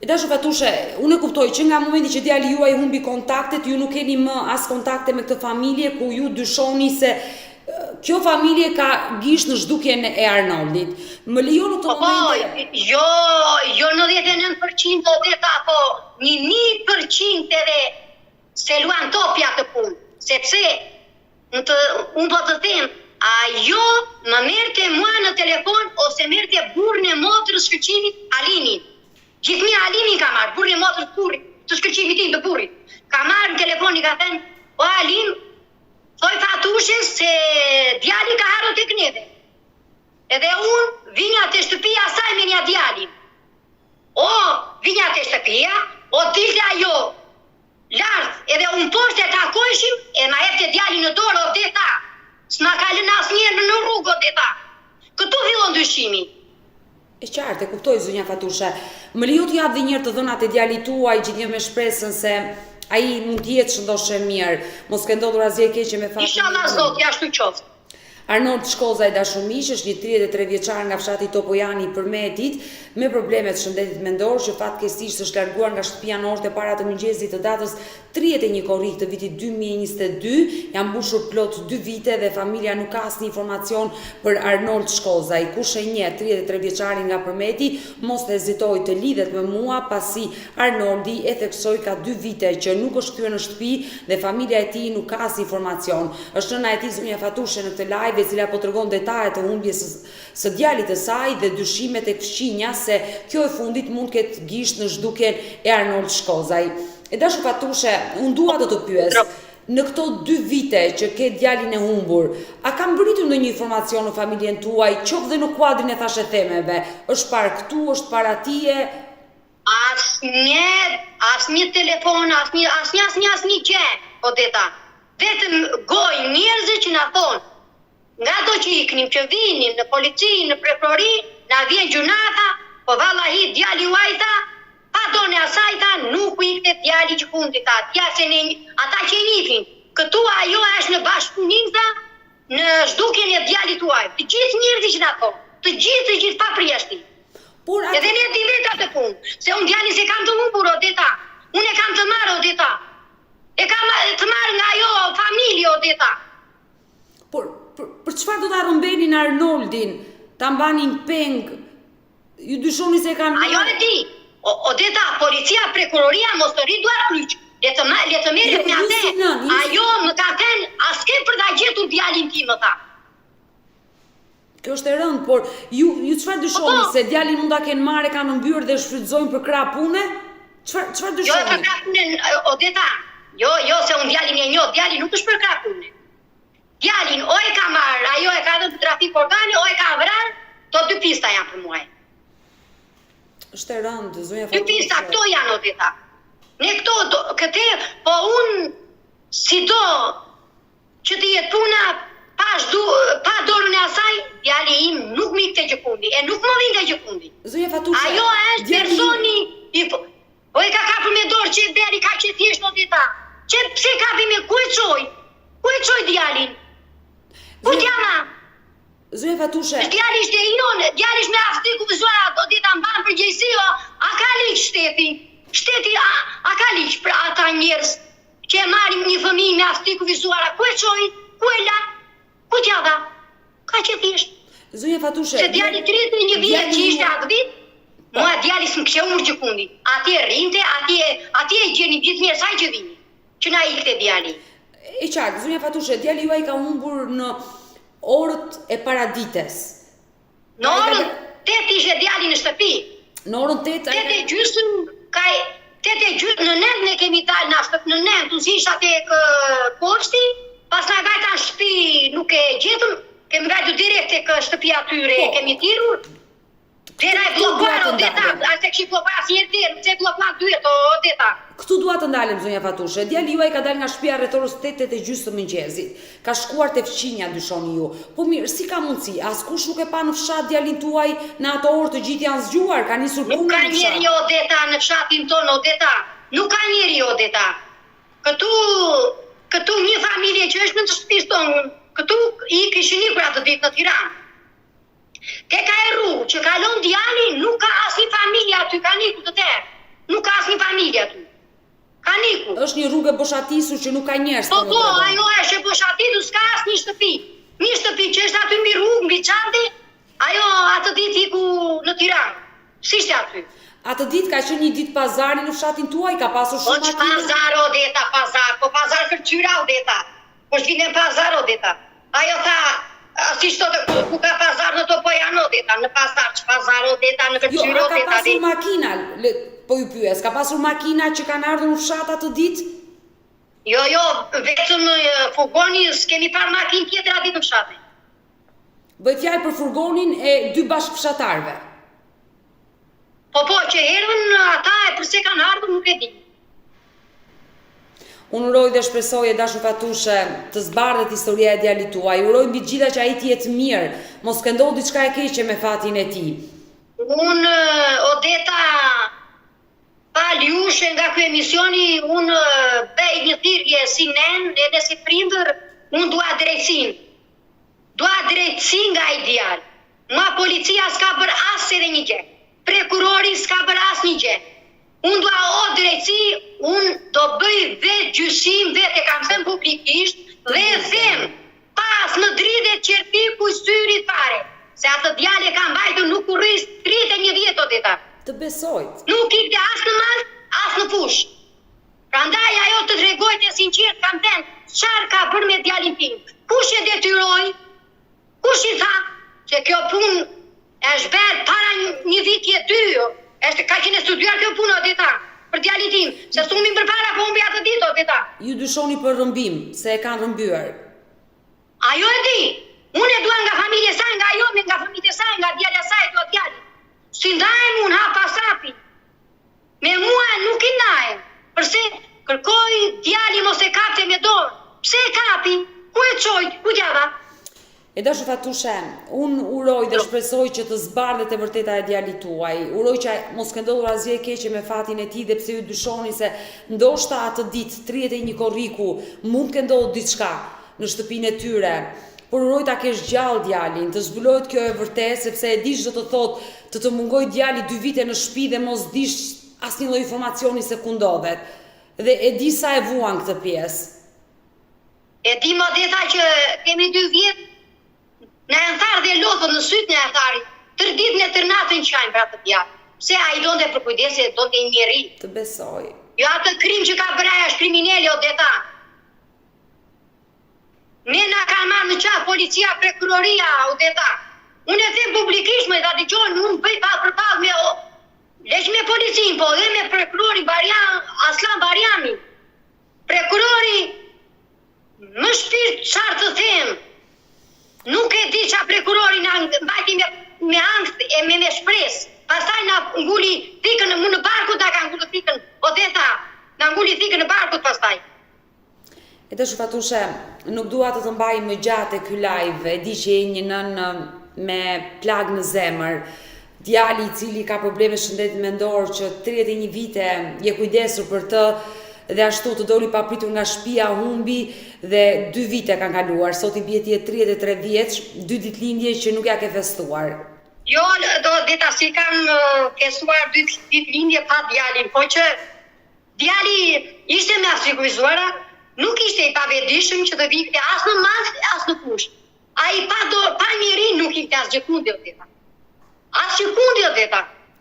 E dashu Fatushe, unë e kuptoj që nga momenti që djali juaj humbi kontaktet, ju nuk keni më as kontakte me këtë familje ku ju dyshoni se kjo familje ka gisht në zhdukjen e Arnoldit. Më lejo në këtë momente... Jo 99% odeta, po 1% edhe se luan topja të punë, sepse unë po të them, ajo më merte mua në telefon ose merte burrin e motrës shkëlqimit Alinin. Gjithmia Alinin ka marrë, burrin e motrës të shkëlqimit tim të burrit. Ka marrë në telefon i ka thënë, o Alin, thoj Fatushe se djali ka harru tek neve. Edhe unë vinja të shtëpia saj me një djalin. O, vinja të shtëpia, o dilte ajo lartë, edhe unë poshtë e takojshim, e ma jepte djalin në dorë, o deta. S'ma kalën asnjëherë në rrugë, o deta. Këtu fillon dyshimi. E qartë, e kuptoj zonja Fatushe. Më lejo të jap dhe një herë të dhënat e djalit tuaj, gjithnjë me shpresën se ai mund të jetë shëndoshe mirë. Mos ke ndodhur asgjë e keqe me fatin. Inshallah zoti, ashtu qoftë. Arnold Shkoza i dashumish është një 33 vjeçar nga fshati Topojani i Përmetit me probleme të shëndetit mendor që fatkeqësisht është larguar nga shtëpia në orët e para të mëngjesit të datës 31 korrik të vitit 2022. Janë mbushur plot 2 vite dhe familja nuk ka asnjë informacion për Arnold Shkoza. I kush e njeh 33 vjeçarin nga Përmeti, mos të hezitoj të lidhet me mua pasi Arnoldi e theksoi ka 2 vite që nuk është kthyer në shtëpi dhe familja e tij nuk ka asnjë informacion. Është nëna e tij zonja Fatushe në këtë live e cila po tregon detajet e humbjes së djalit të saj dhe dyshimet e fqinja se kjo e fundit mund ketë gisht në zhdukjen e Arnold Shkozaj. E dashu Fatushe, unë dua të pyes, në këto 2 vite që ke djalin e humbur, a kam mbërritur ndonjë informacion në familjen tuaj, qoftë dhe në kuadrin e thashë themeve, është parë këtu, është para atije? Asnjë telefon, asnjë gjë, Odeta. Vetëm gojë njerëzit që na thonë, nga do që iknim, që vinin në polici, në prokurori, na vjen gjunata, po vallahi djali uajta, pa done asajta, nuk u ikte djali që fundi ta, ata që i nifin. Këtu ajo është në bashkëpunimta, në zhdukjen e djalit uaj. Të gjithë njerëzit që na thonë, të gjithë pa prieshti. Edhe ne di vetë atë punë, se unë djali se kam të humbur, Odeta. Unë e kam të marrë, Odeta. E kam të marrë nga ajo familje, Odeta. Por për çfarë do ta rrëmbenin Arnoldin, ta mbanin peng? Ju dyshoni se kanë... Ajo e di. Odeta, policia, prokuroria mos të rri duar kryq. Le të merret me atë. Ajo më ka thënë, aske për ta gjetur djalin tim, më tha. Kjo është e rëndë, por ju çfarë dyshoni se djalin mund ta kenë marrë, kanë mbyrë dhe shfrytëzojnë për krah pune? Çfarë dyshoni? Jo për krah pune, Odeta. Jo, se unë djalin e njoh, djali nuk është për krah pune. Djalin o e ka marrë, ajo e ka dhënë për trafik organe, o e ka vrarë, to 2 pista janë për muaj. Është e rëndë, zonja Fatushe. 2 pista, këto janë, Odeta. Ne këte, po unë, si do që të jetë puna, pa dorën e asaj, djali im nuk mi këtë gjëkundi, e nuk më vinë nga gjëkundi. Zonja Fatushe. Ajo është personi, o e ka kapur me dorë që deri ka që thjesht, Odeta. Që pse kapi me ku e qoj djalin? Ku t'jama? Zonja Fatushe. Djali ishte i jonë, djali ishte me aftiku vëzuara, Odeta mbanë përgjegjësi, a ka liq shteti? Shteti a ka liq për ata njerëz që e marrin një fëmijë me aftiku vëzuara, ku e qoj? Ku e la? Ku t'ja dha? Ka që thjesht. Zonja Fatushe. Se djali 31 vjet që ishte atë vit, mua djali s'më kështë umër gjëkundi. Atje rrinte, atje e gjeni gjithë njerëz saj që vini, që na ikte djali. E qartë, zonja Fatushe, djali juaj ka humbur në orët e paradites. Në orën 8 ishte djali në shtëpi. Në orën 8? 8 e gjysmë, 8 e gjysmë, në 9 ne kemi dalë në shtëpi, në 9 të zisha tek poshti, pas na vajta në shtëpi nuk e gjetëm, kemi vajtu direkt tek shtëpia atyre, kemi tirur. Dera e blokuar Odeta, ashtë e kështu blokuar asnjëherë derë, pse blokuar dyert Odeta. Këtu dua të ndalem zonja Fatushe. Djali juaj ka dalë nga shtëpia rreth orës 8:30 të mëngjesit. Ka shkuar te fqinja dyshoni ju. Po mirë, si ka mundësi? Askush nuk e pa në fshat djalin tuaj në ato orë të gjithë janë zgjuar, ka nisur punë. Nuk ka njeri Odeta në fshatin tonë Odeta. Nuk ka njeri Odeta. Këtu një familje që është në të shtëpisë tonë, këtu i kishin ikur atë ditë në Tiranë. Te ka e rrugë që kalon djali, nuk ka asnjë familje aty, ka niku të tërë. Nuk ka asnjë familje aty. Ka niku. Është një rrugë e boshatisur që nuk ka njerëz. Po, ajo është e boshatisur, s'ka asnjë shtëpi. Një shtëpi që është aty mbi rrugë, mbi çante, ajo atë ditë iku në Tiranë. Si ishte aty? Atë ditë ka qenë një ditë pazari në fshatin tuaj, ka pasur shumë makina. Po pazar Odeta, pazar, po pazar kërcyra Odeta. Po shvinen pazar Odeta. Ajo tha, si shtote ku ka pazar në to po janë Odeta, në pazar, që pazar Odeta, në kërcyra Odeta. Jo, ka pasur makina, po ju pyes, ka pasur makina që kanë ardhur në fshat atë ditë? Jo, vetëm furgoni, s'kemi parë makinë tjetër aty në fshat. Bëhet fjalë për furgonin e dy bashkëfshatarëve. Po, që erdhën ata e përse kanë ardhur nuk e di. Unë uroj dhe shpresoj e dashur Fatushe të zbardhet historia e djalit tuaj. Uroj mbi gjitha që ai të jetë mirë, mos ka ndodhur diçka e keqe me fatin e tij. Unë Odeta Paliushe nga ky emisioni, unë bëj një thirrje si nen, edhe si prindër, unë dua drejtësinë. Dua drejtësi nga ai djalë. Ma policia s'ka bër as edhe një gjë. Prokurori s'ka bër asnjë gjë. Unë dua drejtësi, unë do bëj vetë gjyqim, vetë e kam thënë publikisht, dhe them pas në dridhe qerpiku i syrit fare, se atë djalë e ka mbajtur nuk u rris 31 vjet Odeta. Të besojt. Nuk ikte as në mal, as në fush. Prandaj ajo të tregojtë e sinqert kam thënë, çfarë ka bërë me djalin tim? Kush e detyroi? Kush i tha që kjo punë është bërë para një viti e dy? Ka qenë studiuar kjo punë Odeta për djalin tim, se sumi përpara po humbi atë ditë Odeta. Ju dyshoni për rrëmbim, se e kanë rrëmbyer. Ajo e di. Unë e dua nga familja e saj, nga ajo, nga familja e saj, nga djalja e saj, dua djalin. Si ndajem unë hapa sapi. Me mua nuk i ndajem. Përse kërkoj djali mos e kapte me dorë. Pse e kapi? Ku e çoj? Ku gjava? E dashur Fatushe, unë uroj dhe shpresoj që të zbardhet e vërteta e djalit tuaj. Uroj që mos ka ndodhur asgjë e keqe me fatin e tij, dhe pse ju dyshoni se ndoshta atë ditë 31 korriku mund të ndodhë diçka në shtëpinë e tyre. Por uroj ta kesh gjallë djalin, të zbulohet kjo e vërtetë, sepse e dish do të thotë të mungoj djali 2 vite në shtëpi dhe mos dish asnjë lloj informacioni se ku ndodhet. Dhe e di sa e vuan këtë pjesë. E di Odeta që kemi 2 vjet. Në e tharë dhe lodhët në sytë në e tharit, tërë ditën e tërë natën qajnë për atë djalë. Pse a i donte për kujdese, donte i njeri. Të besoj. Jo atë krim që ka bëraja është krimineli Odeta. Ne na ka marrë në qafë policia, prokuroria Odeta. Unë e them publikisht me ta dëgjojnë, unë bëj pa për pa me leq me policin, po dhe me prokurori Aslan Barjani. Prokurori më shpirt çfarë të them. Nuk e di qa prokurori na mbajti me angst e me shpresë. Pastaj na nguli thikën në barkut, na ka ngulur thikën Odeta, na nguli thikën në barkut pastaj. E dashur Fatushe, nuk dua të mbaj më gjatë ky live. E di që je një nën me plag në zemër. Djali i cili ka probleme shëndet mendor që 31 vite je kujdesur për të, dhe ashtu të doli papritur nga shtëpia, humbi dhe 2 vite kanë kaluar. Sot i bie ti 33 vjeç, 2 ditëlindje që nuk ja ke festuar. Jo, Odeta, si kam festuar 2 ditëlindje pa djalin, po që djali ishte me asfikuizuara, nuk ishte i pavetëdijshëm që të vikte as në mas, as në fush. Ai pa njeri nuk ikte as gjekundi Odeta. As gjekundi Odeta.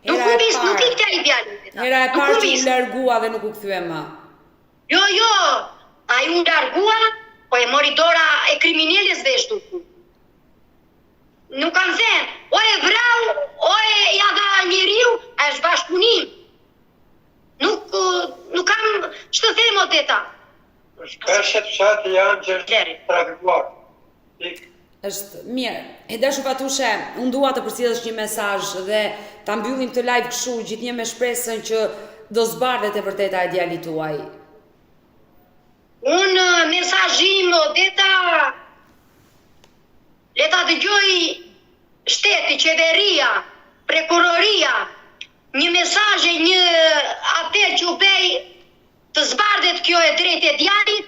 Nuk ikte ai djali Odeta. Hera e parë që u largua dhe nuk u kthye më. Jo, ai u largua, po e mori dora e kriminales dhe shtuku. Nuk kam thënë, o e vrau, o e ja dha njeriu, është bashkëpunim. Nuk kam ç'të them Odeta. Shkashet fshati janë që është trafikuar. Është mirë. E dashu Fatushe, unë dua të përcjellësh një mesazh dhe ta mbyllim të live kështu gjithnjë me shpresën që do zbardhet e vërteta e djalit tuaj. Unë mesazhim Odeta, le ta dëgjoj shteti, qeveria, prokuroria, një mesazh, një apel që u bëj të zbardhet kjo e drejtë e djalit,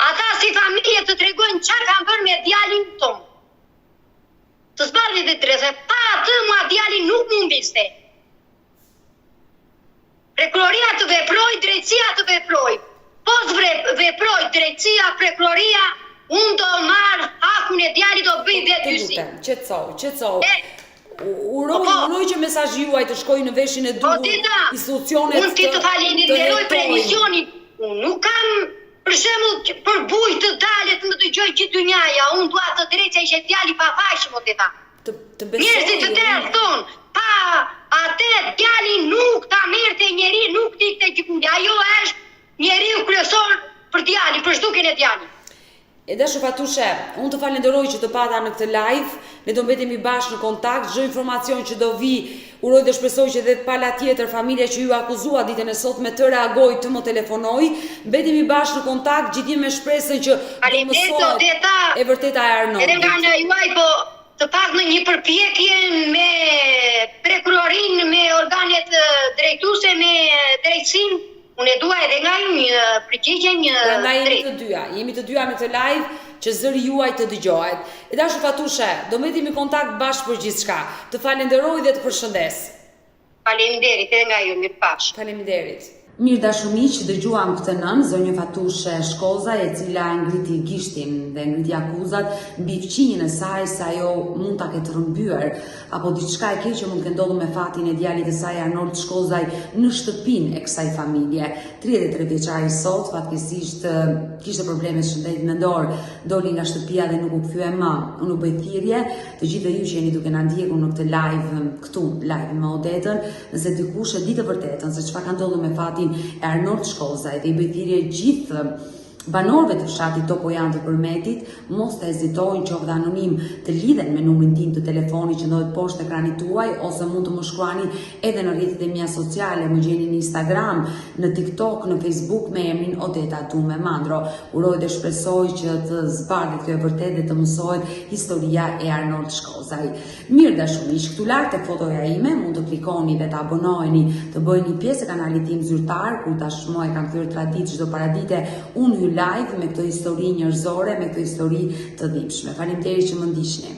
ata si familje të tregojnë çfarë kanë bërë me djalin ton. Të zbardhet e drejtë, pa atë mua djali nuk mund viste. Prokuroria të veproj, drejtësia të veproj. Po veproj drejtësia, prokuroria, unë do marr hakun e djalit, do bëj vetë dysi. Qetësoj. Uroj që mesazhi juaj të shkojë në veshin e duhur, institucionet unë ti të falenderoj për emisionin. Unë nuk kam, për shembull, për bujë të dalet më dëgjoj gjithë dynjaja. Unë dua të drejtë që djali pa faqe, Odeta. Njerëzit të tjerë thonë, pa atë djali nuk ta merrte njeri, nuk tikte gjikundi. Ajo është njeriu kryesor për djalin, për zhdukjen e djalit. E dashu Fatushe, unë të falenderoj që të pata në këtë live, ne do mbetemi bashkë në kontakt, çdo informacion që do vi, uroj dhe shpresoj që dhe pala tjetër familja që ju akuzua ditën e sotme të reagoj, të më telefonoj, mbetemi bashkë në kontakt, gjithnjë me shpresën që do mësohet e vërteta e Arnoldit. Edhe nga në juaj, po të pak në një përpjekje me prokurorin, me organet drejtuese, me drejtësinë. Unë e dua edhe nga ju një përgjigje, një drejtë. Jemi të dyja në këtë live që zëri juaj të dëgjohet. E dashu Fatushe, do mbetemi kontakt bashkë për gjithçka. Të falenderoj dhe të përshëndes. Faleminderit edhe nga ju, mirëpafshim. Faleminderit. Mirë dashur miq, dëgjuam këtë nën, zonjën Fatushe Shkoza, e cila ngriti gishtin dhe ngriti akuzat mbi fqinjen e saj se ajo mund ta ketë rrëmbyer apo diçka e keqe mund të ndodhur me fatin e djalit të saj Arnold Shkozaj në shtëpinë e kësaj familje. 33 vjeçari sot fatkeqësisht kishte probleme shëndet mendor, doli nga shtëpia dhe nuk u kthye më. Unë u bëj thirrje të gjithë ju që jeni duke na ndjekur në këtë live këtu live me Odetën, nëse dikush e di të vërtetën se çfarë ka ndodhur me fatin e Arnold Shkozaj dhe i bëj thirrje gjithë banorëve të fshatit Topojan të Përmetit, mos të hezitojnë qoftë anonim të lidhen me numrin tim të telefonit që ndodhet poshtë ekranit tuaj, ose mund të më shkruani edhe në rrjetet e mia sociale, më gjeni në Instagram, në TikTok, në Facebook me emrin Odeta Dume Mandro. Uroj dhe shpresoj që të zbardhet kjo e vërtetë dhe të mësohet historia e Arnold Shkozaj. Mirë dashur miq, këtu lart tek fotoja ime mund të klikoni dhe të abonoheni, të bëheni pjesë e kanalit tim zyrtar, ku tashmë e kam thyer traditë çdo paradite unë live me këtë histori njerëzore, me këtë histori të dhimbshme. Faleminderit që më ndiqni.